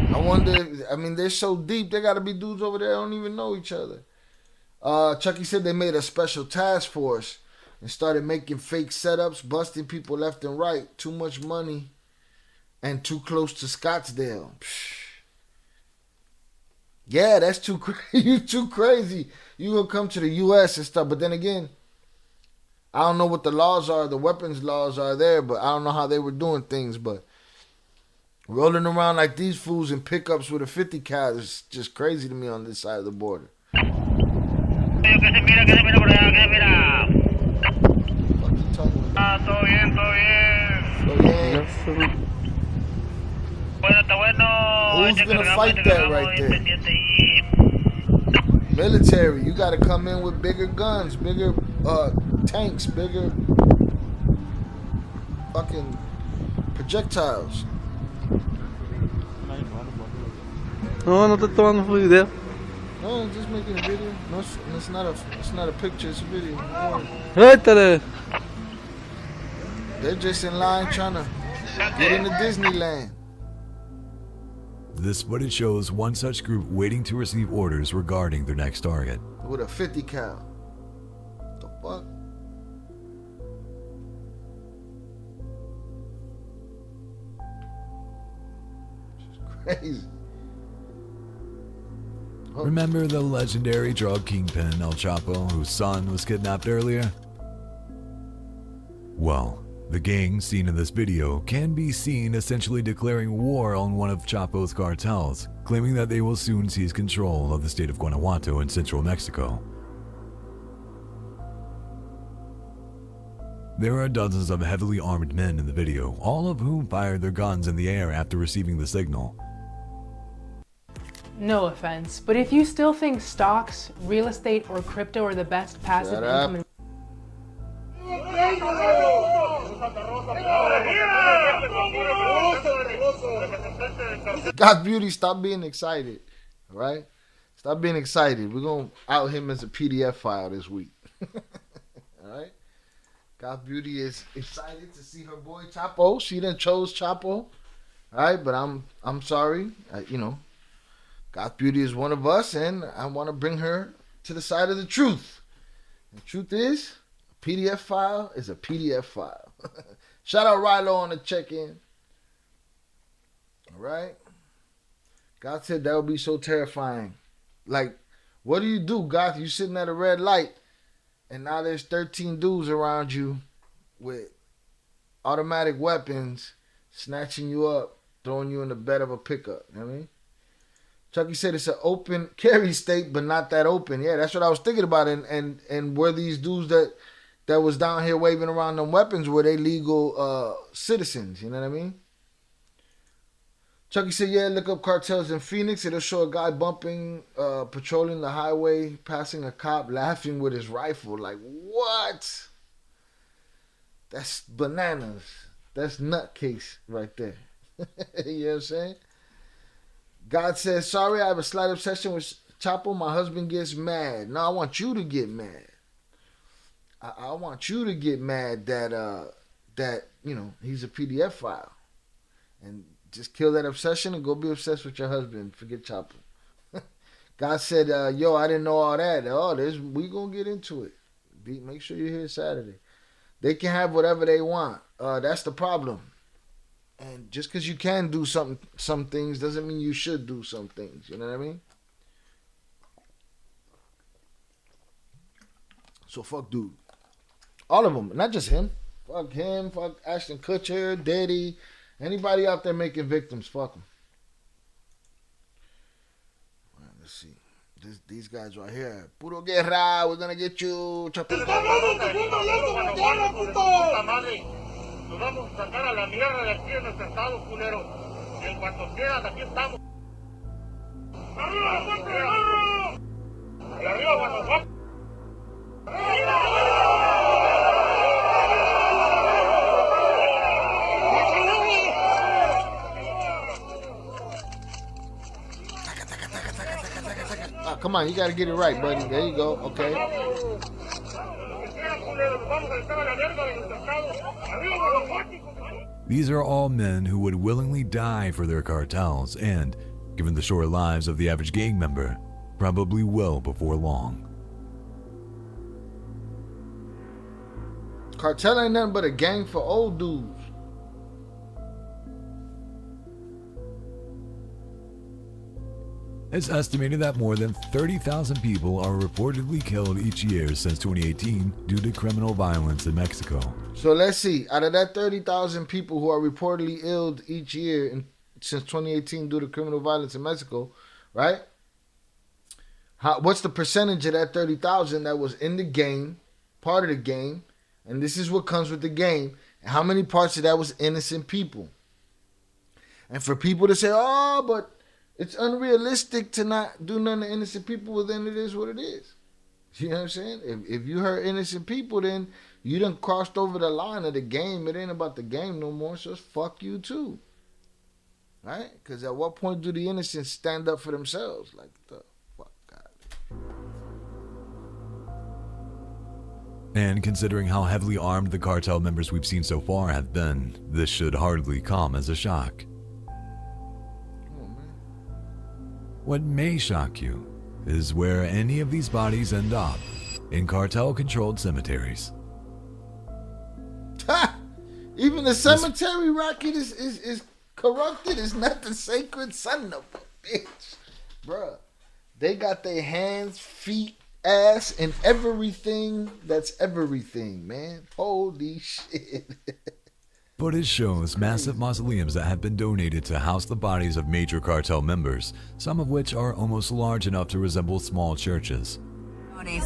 I wonder, I mean, they're so deep, there gotta be dudes over there that don't even know each other. Chucky said they made a special task force and started making fake setups, busting people left and right. Too much money and too close to Scottsdale. Psh. Yeah, that's too you too crazy. You gonna come to the U.S. and stuff, but then again, I don't know what the laws are, the weapons laws are there, but I don't know how they were doing things. But rolling around like these fools in pickups with a 50 cal is just crazy to me on this side of the border. What you talking about? Who's gonna fight that right there? Military, you gotta come in with bigger guns, bigger tanks, bigger fucking projectiles. No, no te tomando video. No, I'm just making a video. No, it's not a picture, it's a video. Étale. They're just in line trying to get into Disneyland. This footage shows one such group waiting to receive orders regarding their next target. With a 50 cal. What the fuck? It's crazy. Remember the legendary drug kingpin El Chapo, whose son was kidnapped earlier? Well, the gang seen in this video can be seen essentially declaring war on one of Chapo's cartels, claiming that they will soon seize control of the state of Guanajuato in central Mexico. There are dozens of heavily armed men in the video, all of whom fired their guns in the air after receiving the signal. No offense, but if you still think stocks, real estate, or crypto are the best passive income, God Beauty, stop being excited. All right? Stop being excited. We're going to out him as a PDF file this week. All right? God Beauty is excited to see her boy Chapo. She done chose Chapo. All right? But I'm sorry. God Beauty is one of us, and I want to bring her to the side of the truth. The truth is, a PDF file is a PDF file. Shout out Rilo on the check-in. All right? God said that would be so terrifying. Like, what do, God? You sitting at a red light, and now there's 13 dudes around you with automatic weapons, snatching you up, throwing you in the bed of a pickup. You know what I mean? Chucky said it's an open carry state, but not that open. Yeah, that's what I was thinking about. And were these dudes that was down here waving around them weapons, were they legal citizens? You know what I mean? Chucky said, yeah, look up cartels in Phoenix. It'll show a guy bumping, patrolling the highway, passing a cop, laughing with his rifle. Like, what? That's bananas. That's nutcase right there. You know what I'm saying? God says, sorry, I have a slight obsession with Chapo. My husband gets mad. No, I want you to get mad. I want you to get mad that he's a PDF file. And just kill that obsession and go be obsessed with your husband. Forget Chapo. God said, yo, I didn't know all that. Oh, we going to get into it. Make sure you're here Saturday. They can have whatever they want. That's the problem. And just because you can do some things doesn't mean you should do some things. You know what I mean? So fuck dude. All of them. Not just him. Fuck him. Fuck Ashton Kutcher, Diddy. Anybody out there making victims, fuck them. All right, let's see. These guys right here. Puro guerra. We're going to get you. Nos vamos a sacar a la mierda de aquí en nuestro estado, culero. Y en cuanto quieras, aquí estamos. ¡Arriba, Guanajuato! ¡Y arriba, Guanajuato! Come on, you got to get it right, buddy. There you go. Okay. These are all men who would willingly die for their cartels and, given the short lives of the average gang member, probably will before long. Cartel ain't nothing but a gang for old dudes. It's estimated that more than 30,000 people are reportedly killed each year since 2018 due to criminal violence in Mexico. So let's see. Out of that 30,000 people who are reportedly ill each year since 2018 due to criminal violence in Mexico, right? What's the percentage of that 30,000 that was in the game, part of the game, and this is what comes with the game, and how many parts of that was innocent people? And for people to say, oh, but it's unrealistic to not do none of innocent people, well, then it is what it is. You know what I'm saying? If you hurt innocent people, then you done crossed over the line of the game. It ain't about the game no more, so it's fuck you too. Right? Because at what point do the innocents stand up for themselves? Like, the fuck God. And considering how heavily armed the cartel members we've seen so far have been, this should hardly come as a shock. What may shock you is where any of these bodies end up, in cartel-controlled cemeteries. Ha! Even the cemetery racket is corrupted. It's not the sacred son of a bitch. Bruh, they got their hands, feet, ass, and everything that's everything, man. Holy shit. Footage shows massive mausoleums that have been donated to house the bodies of major cartel members, some of which are almost large enough to resemble small churches.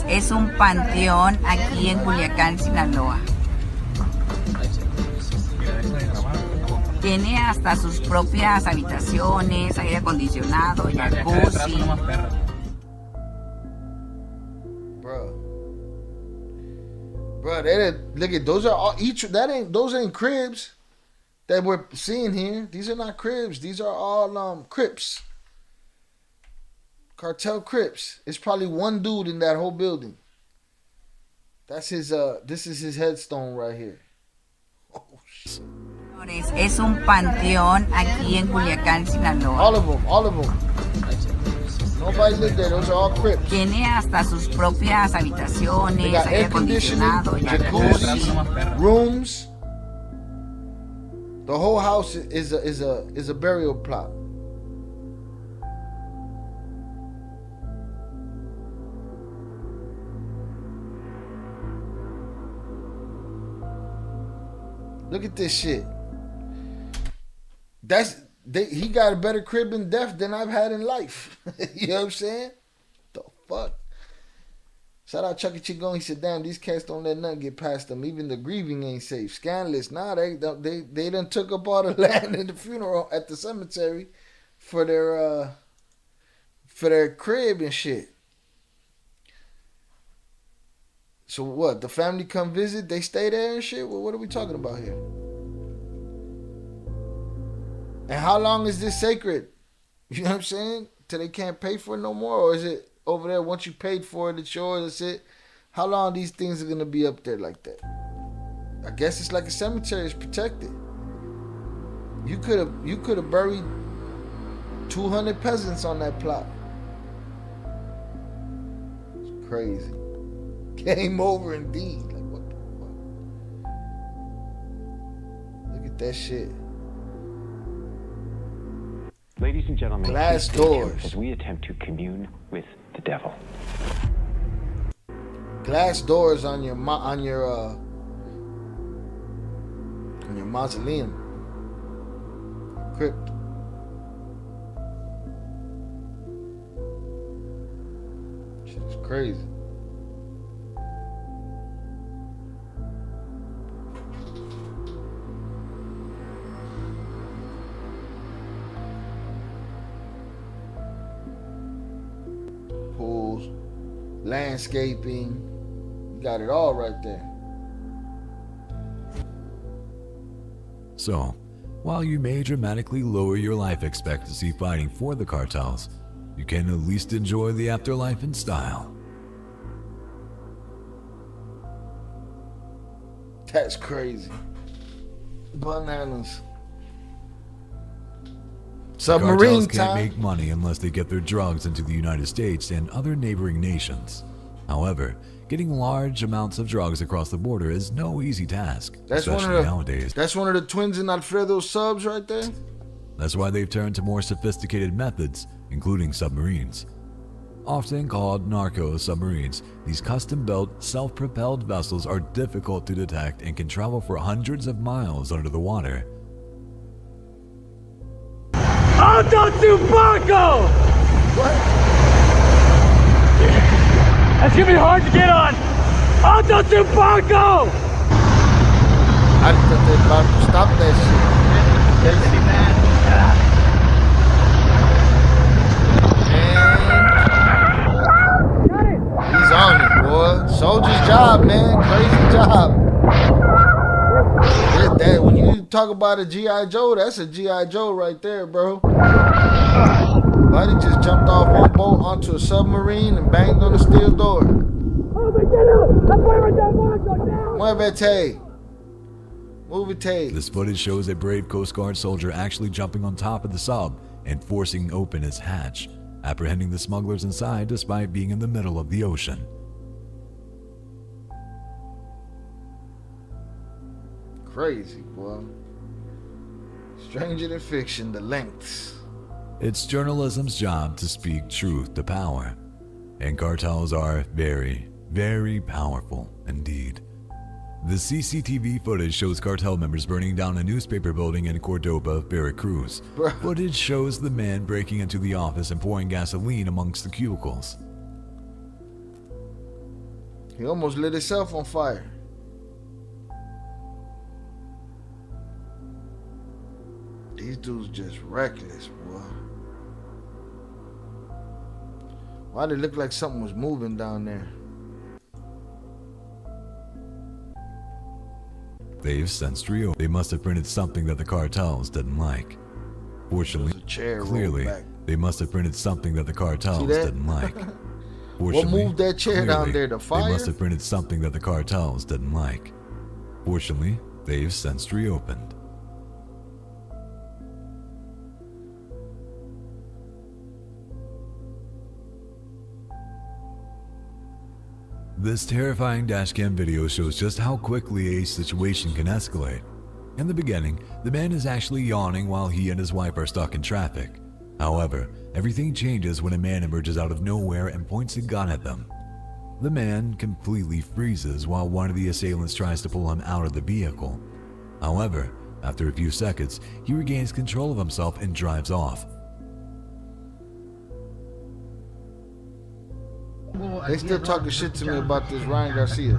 Es un panteón aquí en Culiacán, Sinaloa. Tiene hasta sus propias habitaciones, aire acondicionado, jacuzzi. Bro, look at those are all those ain't cribs that we're seeing here. These are not cribs. These are all crypts. Cartel crypts. It's probably one dude in that whole building. That's his this is his headstone right here. Oh shit. Es un panteón aquí en Culiacán, Sinaloa. All of them. Nobody lived there. Those are all crypts. Tiene hasta sus propias habitaciones, they got air conditioning, jacuzzis, rooms. The whole house is a burial plot. Look at this shit. He got a better crib in death than I've had in life. You know what I'm saying? The fuck? Shout out Chucky Chigone. He said, damn, these cats don't let nothing get past them. Even the grieving ain't safe. Scandalous. Nah, they done took up all the land in the funeral at the cemetery for their crib and shit. So what? The family come visit? They stay there and shit? Well, what are we talking about here? And how long is this sacred? You know what I'm saying? Till they can't pay for it no more? Or is it over there, once you paid for it, it's yours, that's it? How long these things are going to be up there like that? I guess it's like a cemetery. It's protected. You could have buried 200 peasants on that plot. It's crazy. Game over indeed. Like, what the fuck? Look at that shit. Ladies and gentlemen, glass doors. As we attempt to commune with the devil. Glass doors on your mausoleum, crypt. Shit's crazy. Pools, landscaping, you got it all right there. So, while you may dramatically lower your life expectancy fighting for the cartels, you can at least enjoy the afterlife in style. That's crazy. Bananas. Submarine Cartels can't time. make money unless they get their drugs into the United States and other neighboring nations. However, getting large amounts of drugs across the border is no easy task, especially nowadays. That's one of the twins in Alfredo's subs right there. That's why they've turned to more sophisticated methods, including submarines. Often called narco submarines, these custom-built, self-propelled vessels are difficult to detect and can travel for hundreds of miles under the water. Auto Tupaco! What? That's gonna be hard to get on! Auto Tupaco! I thought they about to stop that shit. And he's on it, boy. Soldier's job, man. Crazy job. That, when you talk about a G.I. Joe, that's a G.I. Joe right there, bro. Buddy just jumped off one boat onto a submarine and banged on the steel door. This footage shows a brave Coast Guard soldier actually jumping on top of the sub and forcing open its hatch, apprehending the smugglers inside despite being in the middle of the ocean. Crazy, boy. Stranger than fiction, the lengths. It's journalism's job to speak truth to power, and cartels are very, very powerful indeed. The CCTV footage shows cartel members burning down a newspaper building in Cordoba, Veracruz. Footage shows the man breaking into the office and pouring gasoline amongst the cubicles. He almost lit himself on fire. These dudes just reckless, boy. Why did it look like something was moving down there? They've sensed Rio. They must have printed something that the cartels didn't like. Fortunately, clearly, they must have printed something that the cartels didn't like. What moved that chair down there? The fire? They must have printed something that the cartels didn't like. Fortunately, they've since reopened. This terrifying dashcam video shows just how quickly a situation can escalate. In the beginning, the man is actually yawning while he and his wife are stuck in traffic. However, everything changes when a man emerges out of nowhere and points a gun at them. The man completely freezes while one of the assailants tries to pull him out of the vehicle. However, after a few seconds, he regains control of himself and drives off. They still talking shit to me about this Ryan Garcia.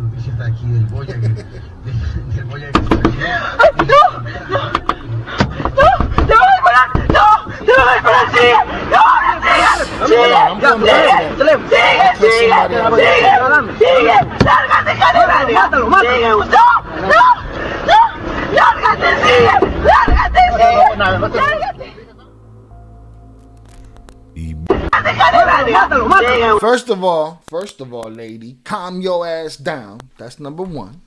First of all, lady, calm your ass down. That's number one.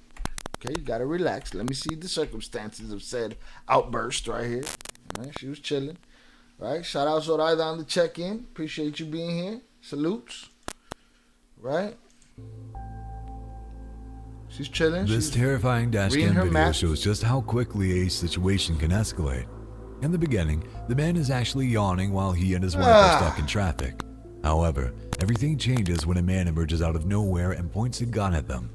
Okay, you gotta relax. Let me see the circumstances of said outburst right here. All right, she was chilling. All right, shout out Zoraida on the check-in. Appreciate you being here. Salutes. Right? She's chilling. This terrifying dashcam video shows just how quickly a situation can escalate. In the beginning, the man is actually yawning while he and his wife are stuck in traffic. However, everything changes when a man emerges out of nowhere and points a gun at them.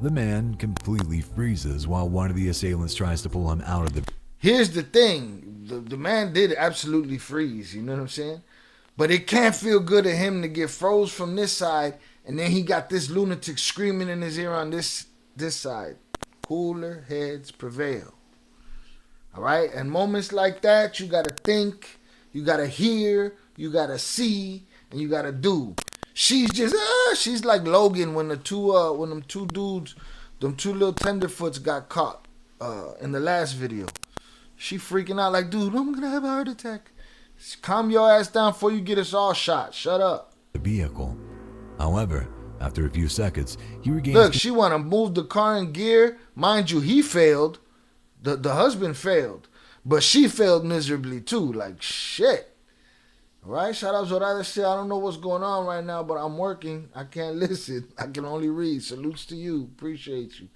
The man completely freezes while one of the assailants tries to pull him out of the... Here's the thing. The man did absolutely freeze, you know what I'm saying? But it can't feel good to him to get froze from this side, and then he got this lunatic screaming in his ear on this side. Cooler heads prevail. All right? And moments like that, you got to think, you got to hear, you got to see, and you got to do. She's just, she's like Logan when them two dudes, them two little tenderfoots got caught in the last video. She freaking out like, dude, I'm going to have a heart attack. Calm your ass down before you get us all shot. Shut up. The vehicle. However, after a few seconds, he regains... Look, she want to move the car in gear. Mind you, he failed. The husband failed. But she failed miserably too. Like, shit. All right, shout out Zoraida. Shit, I don't know what's going on right now, but I'm working. I can't listen. I can only read. Salutes to you. Appreciate you.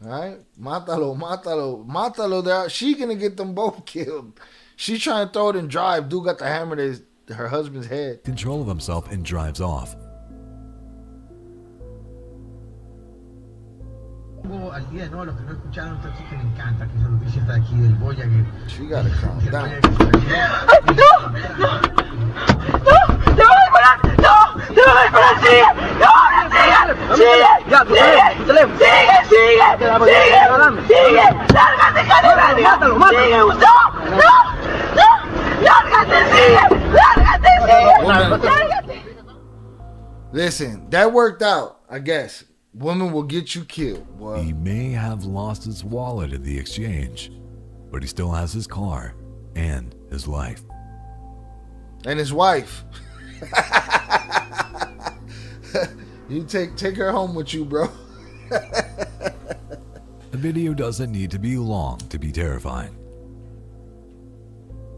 All right? Mátalo, mátalo. Mátalo. She going to get them both killed. She's trying to throw it and drive. Dude got the hammer to her husband's head. Control of himself and drives off. She gotta calm down. Listen, that worked out, I guess. Woman will get you killed. Boy. He may have lost his wallet in the exchange, but he still has his car and his life. And his wife. You take her home with you, bro. The video doesn't need to be long to be terrifying.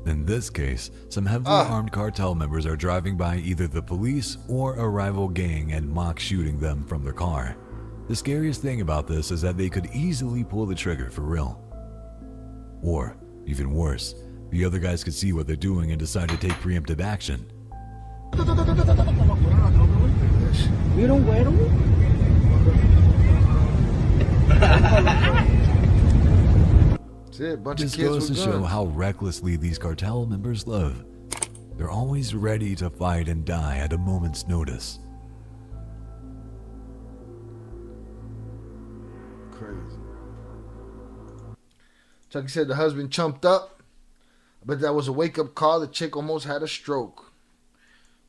In this case, some heavily armed cartel members are driving by either the police or a rival gang and mock shooting them from their car. The scariest thing about this is that they could easily pull the trigger for real. Or, even worse, the other guys could see what they're doing and decide to take preemptive action. This goes to show how recklessly these cartel members live. They're always ready to fight and die at a moment's notice. Crazy. Chucky said the husband chumped up, but that was a wake-up call. The chick almost had a stroke.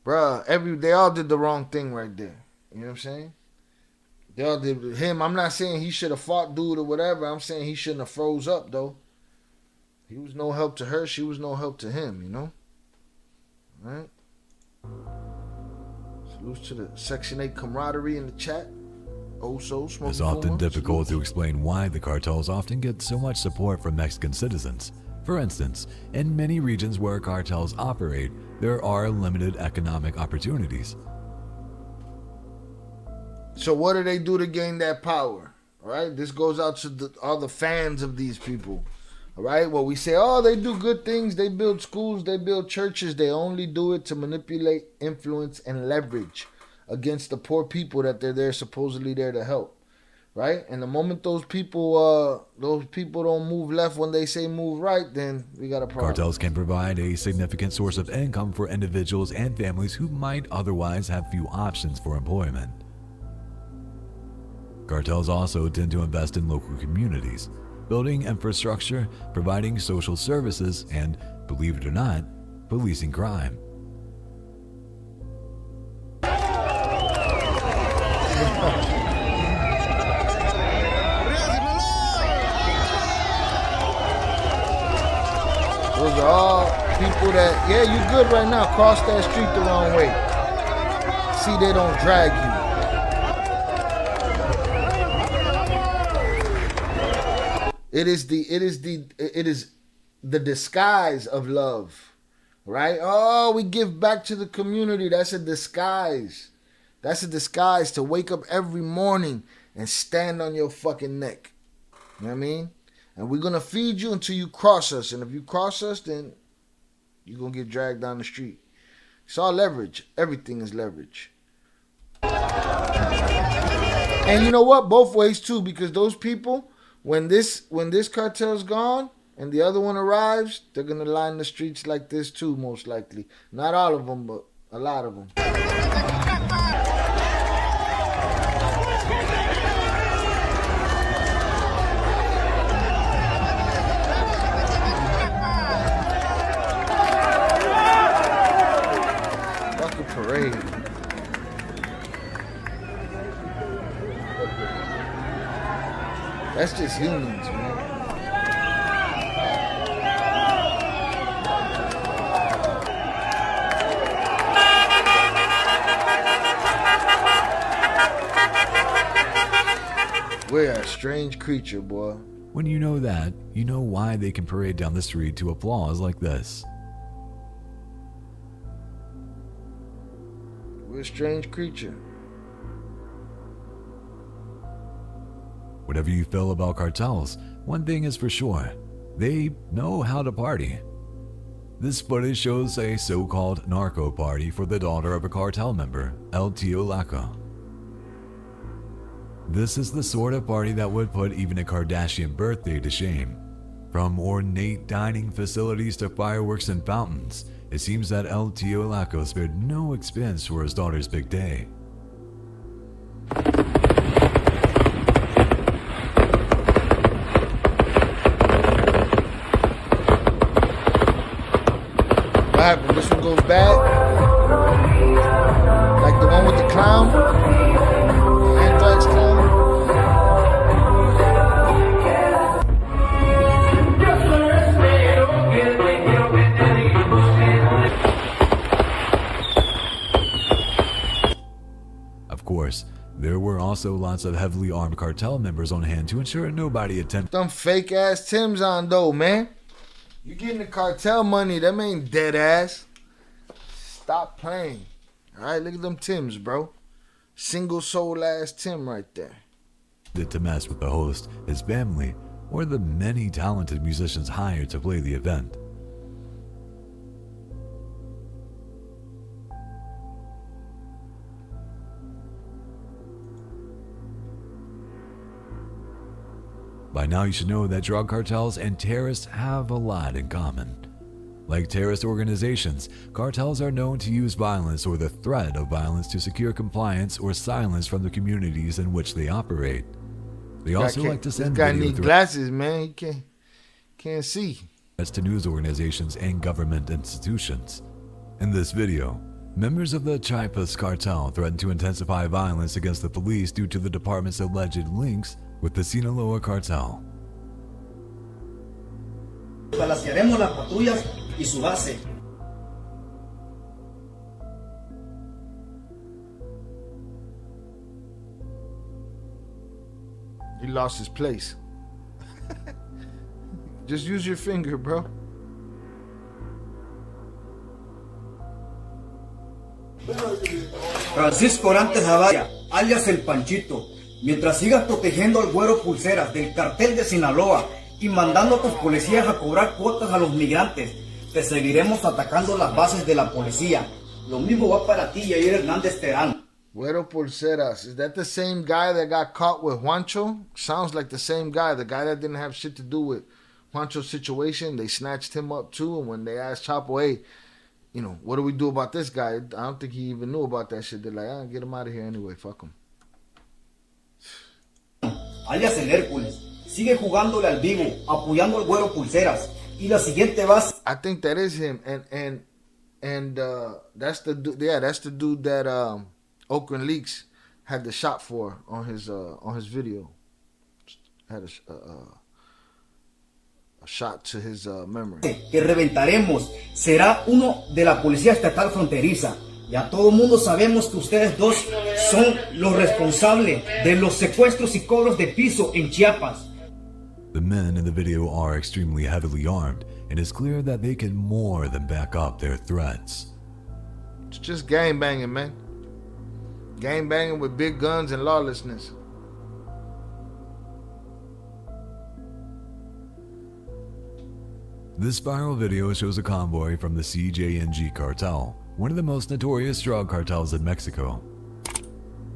Bruh, they all did the wrong thing right there. You know what I'm saying? They all did him. I'm not saying he should have fought dude or whatever. I'm saying he shouldn't have froze up, though. He was no help to her. She was no help to him, you know? All right? Salute to the Section 8 camaraderie in the chat. It's often difficult to explain why the cartels often get so much support from Mexican citizens. For instance, in many regions where cartels operate, there are limited economic opportunities. So what do they do to gain that power? All right, this goes out to all the fans of these people. All right, well, we say, oh, they do good things. They build schools. They build churches. They only do it to manipulate, influence, and leverage against the poor people that they're supposedly there to help. Right? And the moment those people don't move left when they say move right, then we got a problem. Cartels can provide a significant source of income for individuals and families who might otherwise have few options for employment. Cartels also tend to invest in local communities, building infrastructure, providing social services, and, believe it or not, policing crime. Those are all people that, yeah, you good right now. Cross that street the wrong way. See, they don't drag you. It is the disguise of love, right? Oh, we give back to the community. That's a disguise. That's a disguise to wake up every morning and stand on your fucking neck. You know what I mean? And we're going to feed you until you cross us. And if you cross us, then you're going to get dragged down the street. It's all leverage. Everything is leverage. And you know what? Both ways too, because those people, when this cartel's gone and the other one arrives, they're going to line the streets like this too, most likely. Not all of them, but a lot of them. Parade. That's just humans, man. We're a strange creature, boy. When you know that, you know why they can parade down the street to applause like this. We're a strange creature. Whatever you feel about cartels, one thing is for sure. They know how to party. This footage shows a so-called narco party for the daughter of a cartel member, El Tio Laco. This is the sort of party that would put even a Kardashian birthday to shame. From ornate dining facilities to fireworks and fountains, it seems that El Tio Laco spared no expense for his daughter's big day. What happened? This one goes bad? Like the one with the clown? The anthrax clown? Of course, there were also lots of heavily armed cartel members on hand to ensure nobody attempted. Them fake ass Timbs on though, man. You getting the cartel money, them ain't dead ass. Stop playing. Alright, look at them Timbs, bro. Single soul ass Tim right there. To mess with the host, his family, or the many talented musicians hired to play the event. By now you should know that drug cartels and terrorists have a lot in common. Like terrorist organizations, cartels are known to use violence or the threat of violence to secure compliance or silence from the communities in which they operate. They also like to send this guy video need glasses, man. He can't see. To news organizations and government institutions. In this video, members of the Chiapas cartel threaten to intensify violence against the police due to the department's alleged links with the Sinaloa cartel. Balacearemos las patrullas y su base. He lost his place. Just use your finger, bro. Francisco Orantes Zavalla, alias El Panchito, mientras sigas protegiendo al güero Pulseras del cartel de Sinaloa y mandando a tus policías a cobrar cuotas a los migrantes, te seguiremos atacando las bases de la policía. Lo mismo va para ti, Yair Hernández Terán. Güero Pulseras, is that the same guy that got caught with Juancho? Sounds like the same guy, the guy that didn't have shit to do with Juancho's situation. They snatched him up too, and when they asked Chapo, hey, you know, what do we do about this guy? I don't think he even knew about that shit. They're like, get him out of here anyway, fuck him. Alias el Hércules, sigue jugándole al vivo, apoyando al güero Pulseras. Y la siguiente base. I think that is him, and that's the dude that Oakland Leaks had the shot for on his video. Had a shot to his memory. Que reventaremos será uno de la Policía Estatal Fronteriza. Ya todo el mundo sabemos que ustedes dos son los responsables de los secuestros y cobros de piso en Chiapas. The men in the video are extremely heavily armed, and it's clear that they can more than back up their threats. It's just gangbanging, man. Gangbanging with big guns and lawlessness. This viral video shows a convoy from the CJNG cartel, one of the most notorious drug cartels in Mexico.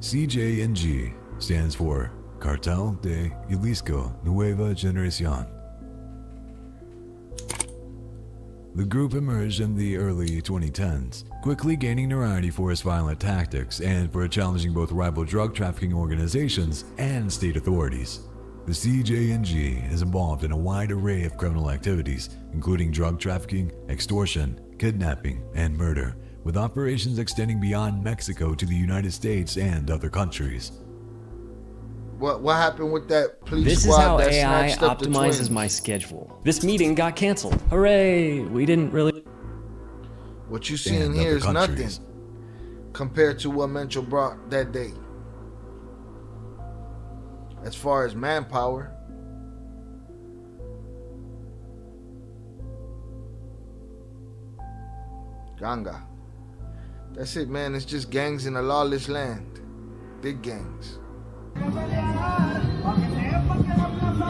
CJNG stands for Cartel de Jalisco Nueva Generación. The group emerged in the early 2010s, quickly gaining notoriety for its violent tactics and for challenging both rival drug trafficking organizations and state authorities. The CJNG is involved in a wide array of criminal activities, including drug trafficking, extortion, kidnapping, and murder, with operations extending beyond Mexico to the United States and other countries. What happened with that police This squad is how that AI snatched up the optimizes twins? my schedule. This meeting got canceled. Hooray! We didn't really... What you seeing And here other is nothing countries. compared to what Mencho brought that day. As far as manpower, Ganga. That's it, man. It's just gangs in a lawless land. Big gangs. Ya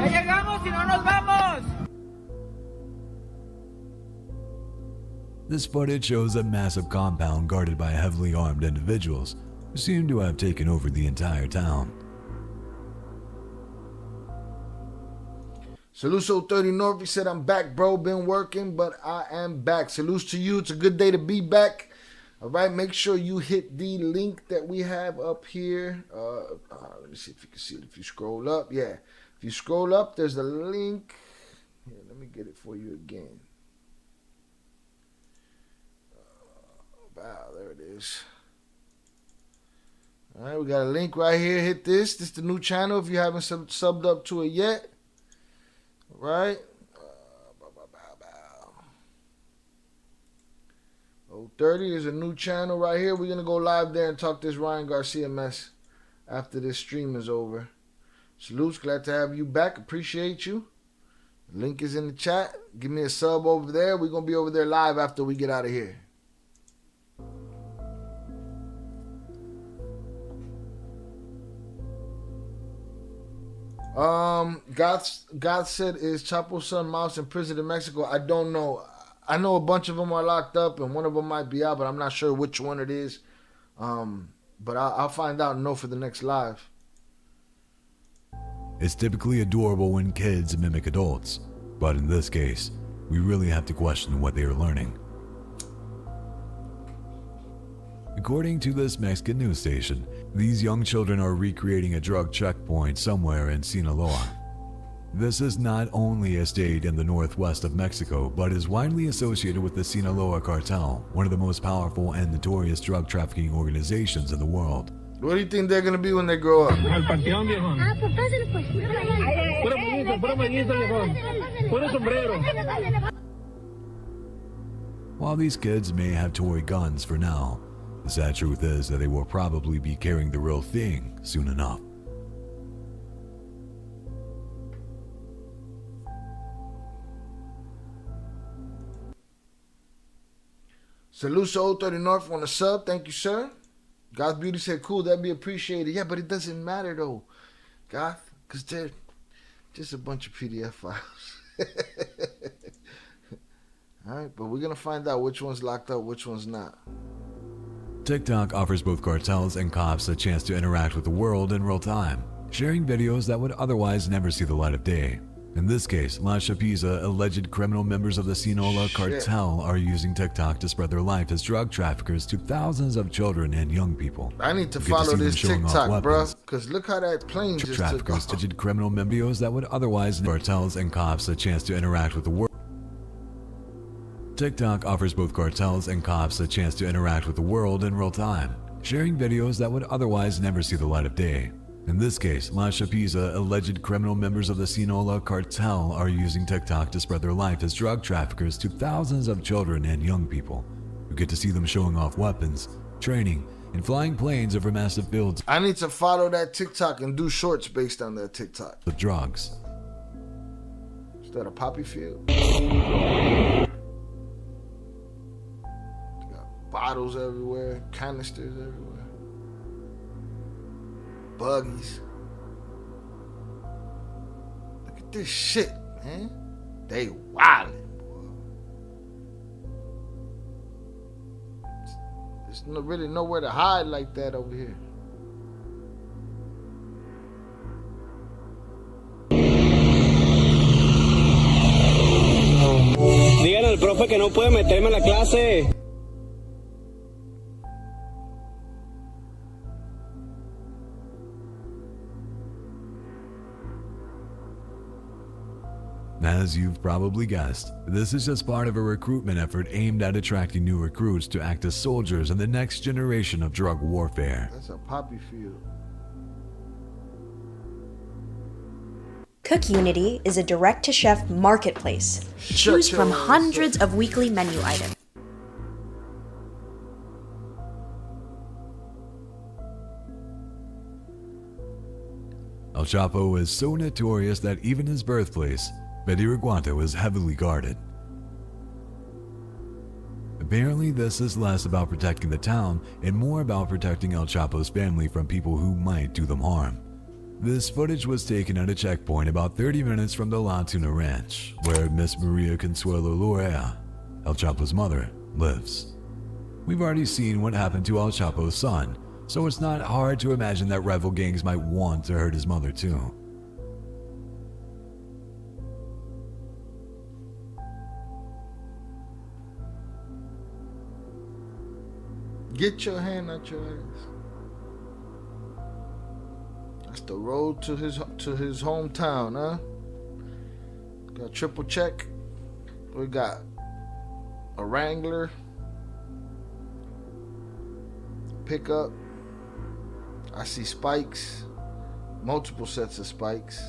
llegamos y no nos vamos. This footage shows a massive compound guarded by heavily armed individuals who seem to have taken over the entire town. Saluso 30 North, he said, I'm back, bro. Been working, but I am back. Salutes to you. It's a good day to be back. All right, make sure you hit the link that we have up here. Let me see if you can see it. If you scroll up, yeah. If you scroll up, there's a link. Here, let me get it for you again. Wow, there it is. All right, we got a link right here. Hit this. This is the new channel if you haven't subbed up to it yet. All right. 030 is a new channel right here. We're going to go live there and talk this Ryan Garcia mess after this stream is over. Salutes. Glad to have you back. Appreciate you. The link is in the chat. Give me a sub over there. We're going to be over there live after we get out of here. God said, is Chapo's son Mouse in prison in Mexico? I don't know. I know a bunch of them are locked up and one of them might be out, but I'm not sure which one it is. But I'll find out and know for the next live. It's typically adorable when kids mimic adults, but in this case, we really have to question what they are learning. According to this Mexican news station, these young children are recreating a drug checkpoint somewhere in Sinaloa. This is not only a state in the northwest of Mexico, but is widely associated with the Sinaloa Cartel, one of the most powerful and notorious drug trafficking organizations in the world. What do you think they're going to be when they grow up? While these kids may have toy guns for now, the sad truth is that they will probably be carrying the real thing soon enough. Saluso 30 North on the sub. Thank you, sir. Goth Beauty said, cool, that'd be appreciated. Yeah, but it doesn't matter, though, Goth, because they're just a bunch of PDF files. All right, but we're going to find out which one's locked up, which one's not. TikTok offers both cartels and cops a chance to interact with the world in real time, sharing videos that would otherwise never see the light of day. In this case, La Chapiza, alleged criminal members of the Sinaloa Cartel are using TikTok to spread their life as drug traffickers to thousands of children and young people. I need to follow this TikTok, bro, because look how that plane just took off. Alleged criminal members that would otherwise cartels and cops a chance to interact with the world. TikTok offers both cartels and cops a chance to interact with the world in real time, sharing videos that would otherwise never see the light of day. In this case, La Chapiza, alleged criminal members of the Sinaloa Cartel are using TikTok to spread their life as drug traffickers to thousands of children and young people who get to see them showing off weapons, training, and flying planes over massive fields. I need to follow that TikTok and do shorts based on that TikTok. With drugs. Is that a poppy field? Got bottles everywhere, canisters everywhere. Buggies. Look at this shit, man. They wildin', boy. There's really nowhere to hide like that over here. Díganle al profe que no puede meterme en la clase. As you've probably guessed, this is just part of a recruitment effort aimed at attracting new recruits to act as soldiers in the next generation of drug warfare. That's a poppy field. Cook Unity is a direct-to-chef marketplace. Choose from hundreds of weekly menu items. El Chapo is so notorious that even his birthplace, Bediraguanta, was heavily guarded. Apparently, this is less about protecting the town and more about protecting El Chapo's family from people who might do them harm. This footage was taken at a checkpoint about 30 minutes from the La Tuna Ranch, where Miss Maria Consuelo Lorea, El Chapo's mother, lives. We've already seen what happened to El Chapo's son, so it's not hard to imagine that rival gangs might want to hurt his mother too. Get your hand out your ass. That's the road to his hometown, huh? Got triple check. We got a Wrangler, pickup. I see spikes, multiple sets of spikes.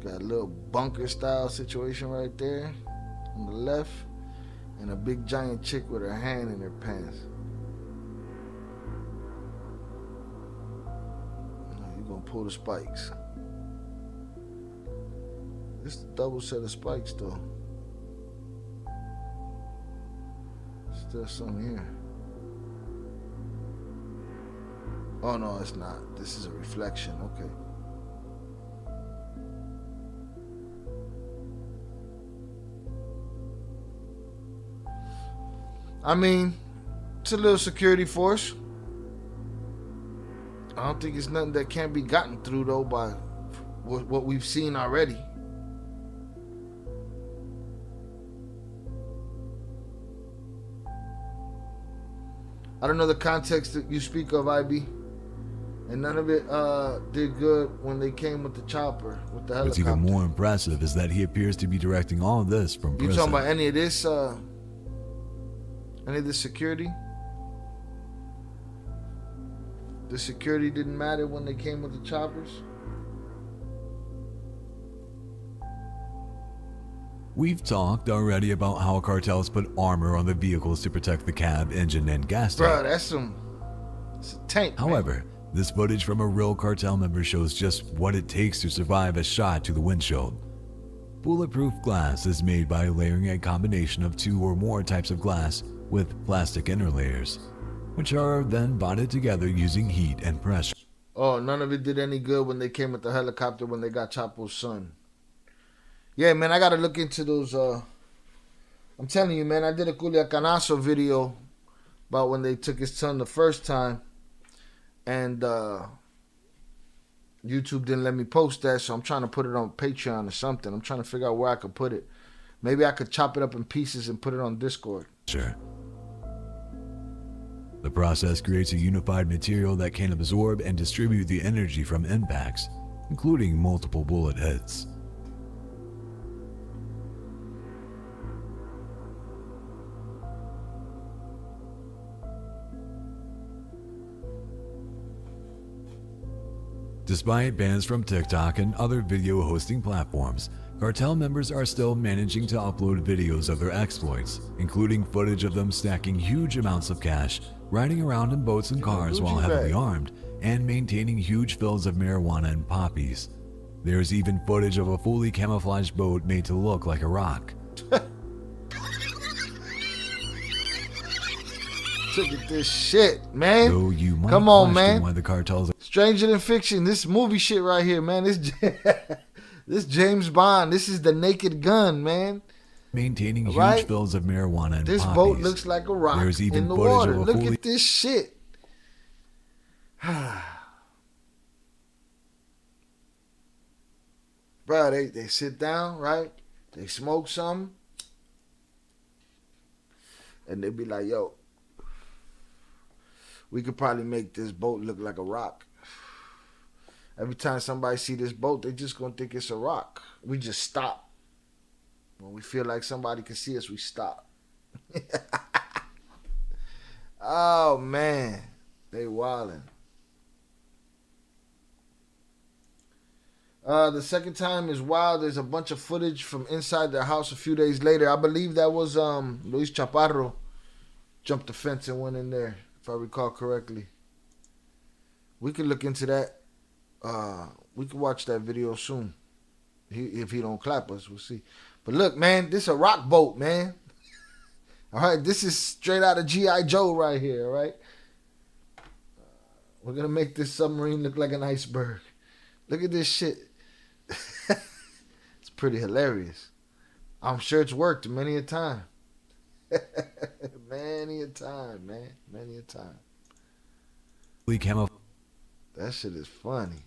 Got a little bunker style situation right there on the left, and a big giant chick with her hand in her pants. You're gonna pull the spikes. This is a double set of spikes though. Still some here. Oh no, it's not. This is a reflection. Okay. I mean, it's a little security force. I don't think it's nothing that can't be gotten through though by what we've seen already. I don't know the context that you speak of, IB. And none of it did good when they came with the chopper, with the helicopter. What's even more impressive is that he appears to be directing all of this from prison. You talking about any of this security? The security didn't matter when they came with the choppers? We've talked already about how cartels put armor on the vehicles to protect the cab, engine, and gas tank. Bro, it's a tank. However, this footage from a real cartel member shows just what it takes to survive a shot to the windshield. Bulletproof glass is made by layering a combination of 2 or more types of glass with plastic inner layers, which are then bonded together using heat and pressure. Oh, none of it did any good when they came with the helicopter when they got Chapo's son. Yeah, man, I gotta look into those. I'm telling you, man, I did a Culiacanazo video about when they took his son the first time, and YouTube didn't let me post that, so I'm trying to put it on Patreon or something. I'm trying to figure out where I could put it. Maybe I could chop it up in pieces and put it on Discord. Sure. The process creates a unified material that can absorb and distribute the energy from impacts, including multiple bullet hits. Despite bans from TikTok and other video hosting platforms, cartel members are still managing to upload videos of their exploits, including footage of them stacking huge amounts of cash, riding around in boats and cars while heavily armed, and maintaining huge fields of marijuana and poppies. There's even footage of a fully camouflaged boat made to look like a rock. Look at this shit, man. So you might Come on, question man. Why the cartels are Stranger than fiction. This movie shit right here, man. This James Bond. This is the Naked Gun, man. maintaining huge fields of marijuana and this poppies. Boat looks like a rock. There's even in the footage water. of a Look fully at this shit. Bro, they sit down, right? They smoke some. And they be like, yo, we could probably make this boat look like a rock. Every time somebody see this boat, they just gonna think it's a rock. We just stop. When we feel like somebody can see us, we stop. Oh, man. They wildin'. The second time is wild. There's a bunch of footage from inside their house a few days later. I believe that was Luis Chaparro jumped the fence and went in there, if I recall correctly. We could look into that. We could watch that video soon. If he don't clap us, we'll see. But look, man, this is a rock boat, man. All right, this is straight out of G.I. Joe right here, all right? We're going to make this submarine look like an iceberg. Look at this shit. It's pretty hilarious. I'm sure it's worked many a time. Many a time, man. Many a time. That shit is funny.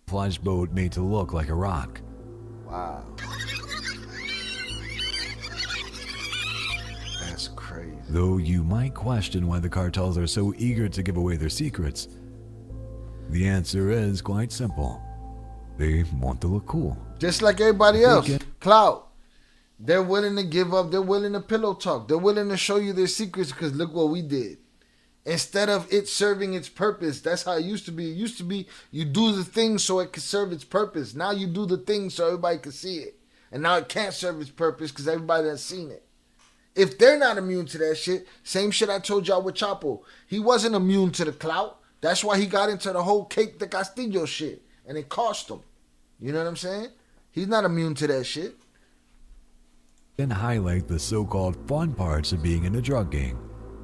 Camouflage boat made to look like a rock. Wow. That's crazy. Though you might question why the cartels are so eager to give away their secrets, the answer is quite simple. They want to look cool. Just like everybody else. Clout. They're willing to give up. They're willing to pillow talk. They're willing to show you their secrets because look what we did. Instead of it serving its purpose. That's how it used to be. It used to be you do the thing so it could serve its purpose. Now you do the thing so everybody can see it. And now it can't serve its purpose because everybody has seen it. If they're not immune to that shit, same shit I told y'all with Chapo. He wasn't immune to the clout. That's why he got into the whole Cake de Castillo shit. And it cost him. You know what I'm saying? He's not immune to that shit. And highlight the so-called fun parts of being in a drug gang.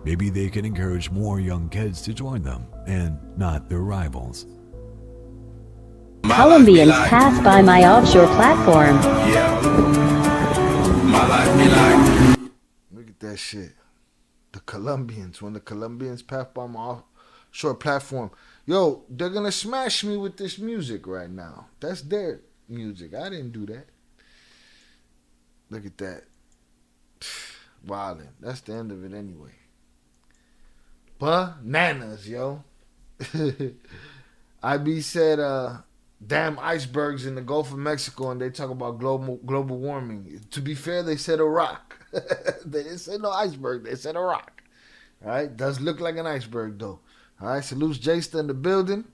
Maybe they can encourage more young kids to join them, and not their rivals. Colombians pass by my offshore platform. Look at that shit. The Colombians, when the Colombians pass by my offshore platform. Yo, they're gonna smash me with this music right now. That's their music. I didn't do that. Look at that. Wildin'. That's the end of it anyway. Bananas, yo. IB said, damn icebergs in the Gulf of Mexico, and they talk about global warming. To be fair, they said a rock. They didn't say no iceberg. They said a rock. All right? Does look like an iceberg, though. All right? Salutes Jaysta in the building.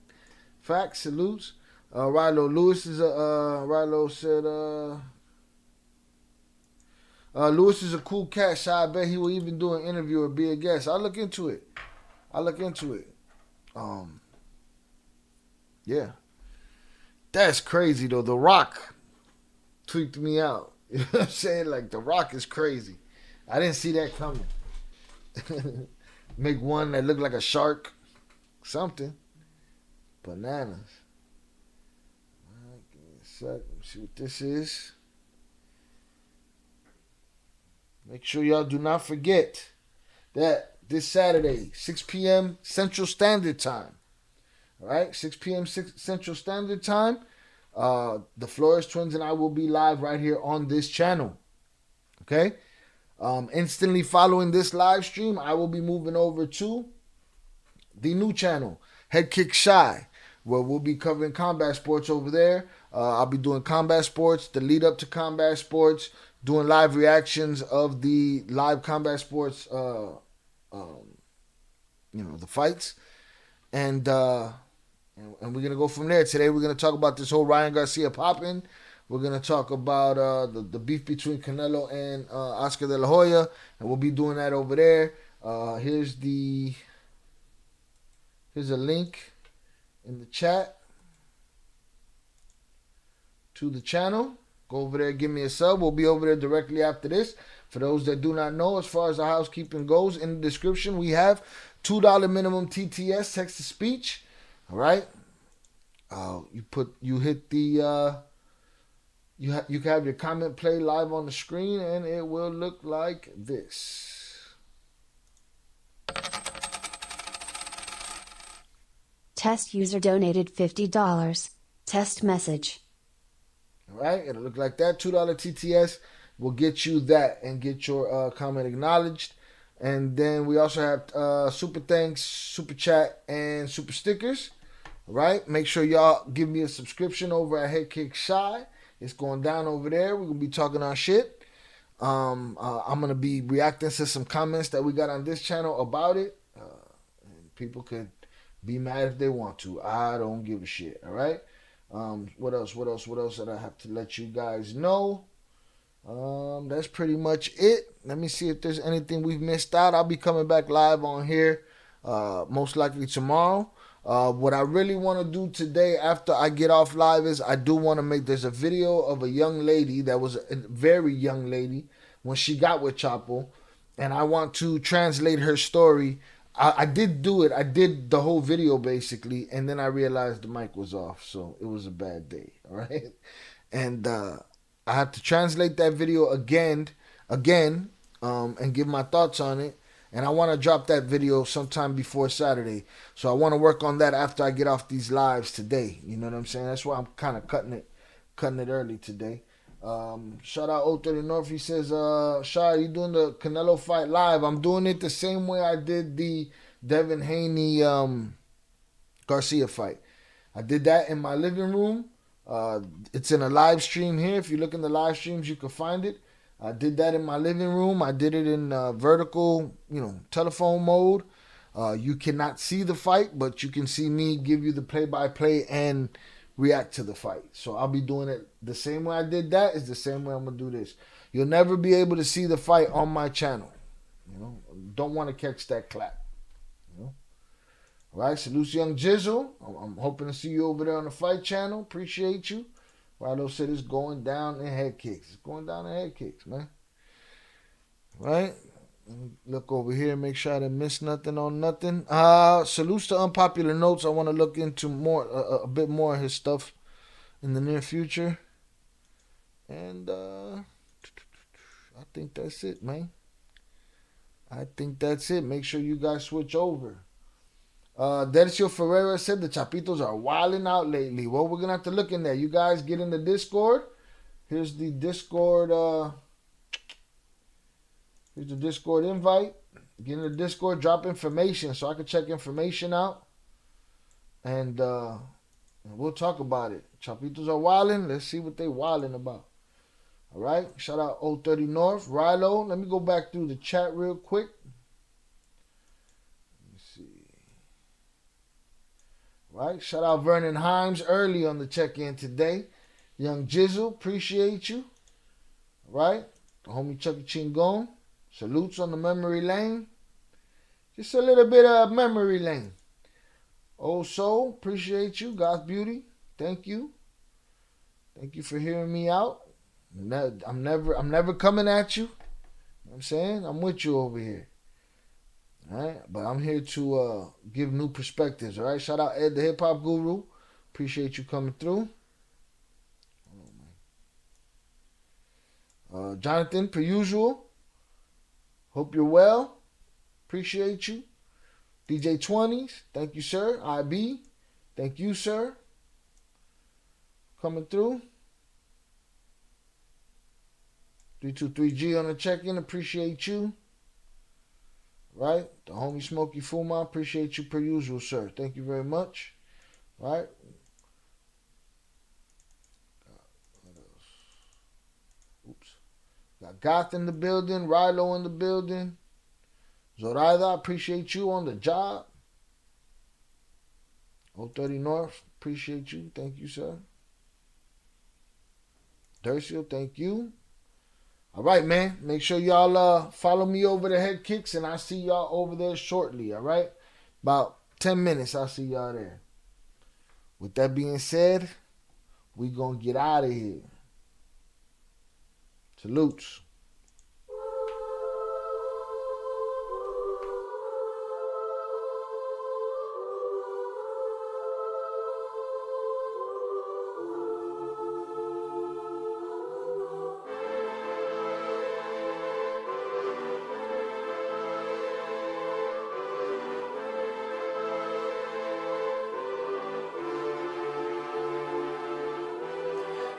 Facts, salutes. Rilo Lewis is Rilo said, Lewis is a cool cat, so I bet he will even do an interview or be a guest. I'll look into it. Yeah. That's crazy, though. The Rock tweaked me out. You know what I'm saying? Like, The Rock is crazy. I didn't see that coming. Make one that looked like a shark. Something. Bananas. All right, give me a sec. Let me see what this is. Make sure y'all do not forget that this Saturday, 6 p.m. Central Standard Time. All right, 6 p.m. Central Standard Time. The Flores Twins and I will be live right here on this channel. Okay? Instantly following this live stream, I will be moving over to the new channel, Head Kick Shy, where we'll be covering combat sports over there. I'll be doing combat sports, the lead up to combat sports, doing live reactions of the live combat sports, the fights. And we're going to go from there. Today we're going to talk about this whole Ryan Garcia popping. We're going to talk about the beef between Canelo and Oscar De La Hoya. And we'll be doing that over there. Here's a link in the chat to the channel. Go over there, give me a sub. We'll be over there directly after this. For those that do not know, as far as the housekeeping goes, in the description we have $2 minimum TTS, text to speech. All right. You can have your comment play live on the screen, and it will look like this. Test user donated $50. Test message. All right, it'll look like that. $2 TTS will get you that and get your comment acknowledged. And then we also have super thanks, super chat, and super stickers. All right, make sure y'all give me a subscription over at Head Kick Shy. It's going down over there. We're going to be talking our shit. I'm going to be reacting to some comments that we got on this channel about it. And people could be mad if they want to. I don't give a shit, all right? What else that I have to let you guys know? That's pretty much it. Let me see if there's anything we've missed out. I'll be coming back live on here most likely tomorrow. What I really want to do today after I get off live is I do want to there's a video of a young lady that was a very young lady when she got with Chapo, and I want to translate her story. I did do it. I did the whole video basically, and then I realized the mic was off, so it was a bad day. All right, and I have to translate that video again, and give my thoughts on it. And I want to drop that video sometime before Saturday. So I want to work on that after I get off these lives today. You know what I'm saying? That's why I'm kind of cutting it early today. Shout out 030 North. He says, Shah, you doing the Canelo fight live? I'm doing it the same way I did the Devin Haney Garcia fight. I did that in my living room. It's in a live stream here. If you look in the live streams, you can find it. I did that in my living room. I did it in vertical, telephone mode. You cannot see the fight, but you can see me give you the play-by-play and react to the fight. So I'll be doing it the same way I did that is the same way I'm going to do this. You'll never be able to see the fight on my channel. Don't want to catch that clap. All right, salute Young Jizzle. I'm hoping to see you over there on the fight channel. Appreciate you. Rilo said it's going down in head kicks. It's going down in head kicks, man. Right? Look over here, make sure I didn't miss nothing on nothing. Salutes to Unpopular Notes. I want to look into more, a bit more of his stuff in the near future. And I think that's it, man. I think that's it. Make sure you guys switch over. Dercio Ferreira said the Chapitos are wilding out lately. Well, we're going to have to look in there. You guys get in the Discord. Here's the Discord. Here's the Discord invite. Get in the Discord. Drop information so I can check information out. And we'll talk about it. Chapitos are wilding. Let's see what they wilding about. All right. Shout out 030 North. Rilo. Let me go back through the chat real quick. Right, shout out Vernon Himes early on the check-in today. Young Jizzle, appreciate you. All right, the homie Chucky Chingon, salutes on the memory lane. Just a little bit of memory lane. Old Soul, appreciate you. God's Beauty, thank you. Thank you for hearing me out. I'm never coming at you. You know what I'm saying? I'm with you over here. All right, but I'm here to give new perspectives. All right, shout out Ed the Hip Hop Guru. Appreciate you coming through. Jonathan, per usual. Hope you're well. Appreciate you. DJ 20s, thank you, sir. IB, thank you, sir. Coming through. 323G on the check-in. Appreciate you. Right, the homie Smokey Fuma, appreciate you per usual, sir. Thank you very much. Right. What else? Oops. Got Goth in the building, Rilo in the building. Zoraida, appreciate you on the job. 030 North, appreciate you. Thank you, sir. Dercio, thank you. All right, man. Make sure y'all follow me over the Head Kicks, and I'll see y'all over there shortly, all right? About 10 minutes, I'll see y'all there. With that being said, we going to get out of here. Salutes.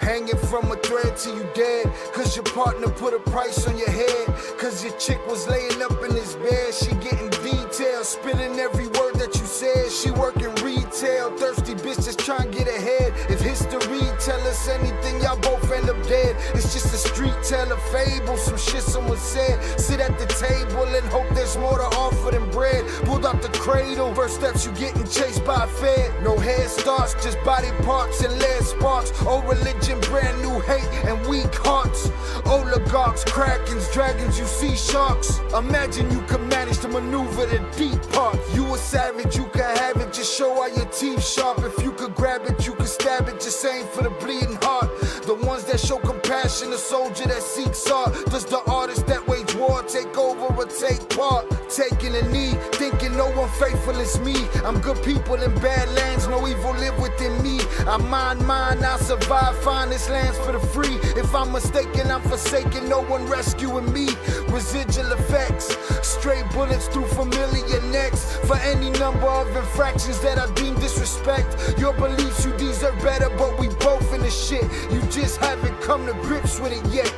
Hanging from a thread till you dead, cause your partner put a price on your head, cause your chick was laying up in his bed. She getting details, spilling every word that you said. She working retail, thirsty bitch just trying to get ahead. If history tell us anything, y'all both end up dead. It's just a street tell, a fable, some shit someone said. Sit at the table and hope there's more to offer than bread. Pulled out the cradle, first steps you getting chased by a fed. No head starts, just body parts and lead sparks. Old religion, brand new hate and weak hearts. Oligarchs, krakens, dragons, you see sharks. Imagine you could manage to maneuver the deep part. You a savage, you could have it, just show how your teeth sharp. If you could grab it, you could stab it, just aim for the bleeding heart. The ones that show compassion, the soldier that seeks art. Does the artist that wage war take over or take part? Taking a knee, thinking no one faithful is me. I'm good people in bad lands, no evil live within me. I mind mine, I survive, find this lands for the free. If I'm mistaken, I'm forsaken, no one rescuing me. Residual effects, stray bullets through familiar necks. For any number of infractions that I deem disrespect. Your beliefs, you deserve better, but we both in the shit. You just haven't come to grips with it yet.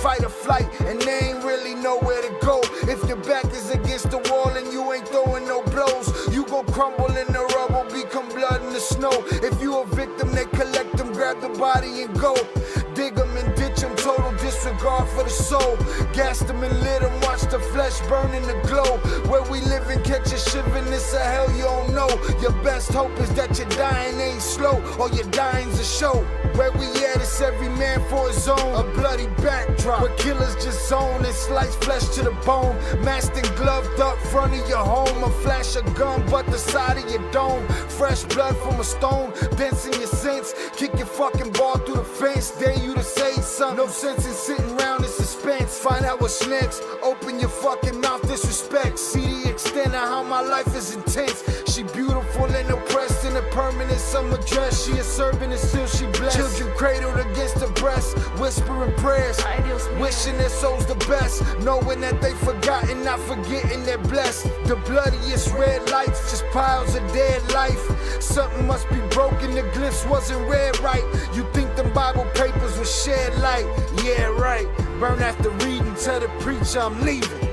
Fight or flight, and they ain't really nowhere to go. If your back is against the wall and you ain't throwing no blows, you gon' crumble in the rubble, become blood in the snow. If you a victim, they collect them, grab the body and go. Dig them and ditch them, total disregard for the soul. Gas them and lit them, watch the flesh burn in the glow. Where we live and catch a shivering, it's a hell you don't know. Your best hope is that your dying ain't slow, or your dying's a show. Where we at, it's every man for his own. A bloody backdrop, where killers just zone and slice flesh to the bone. Masked and gloved up front of your home. A flash of gun, but the side of your dome. Fresh blood from a stone, dents in your sense. Kick your fucking ball through the fence. Dare you to say something. No sense in sitting around in suspense. Find out what's next. Open your fucking mouth, disrespect. See the extent of how my life is intense. She beautiful and oppressed in a permanent summer dress. She a servant and still she blessed. Children cradled against her breast, whispering prayers, wishing their souls the best, knowing that they forgotten, not forgetting they're blessed. The bloodiest red lights, just piles of dead life. Something must be broken, the glyphs wasn't read right. You think them Bible papers was shed light? Yeah, right. Burn after reading, tell the preacher I'm leaving.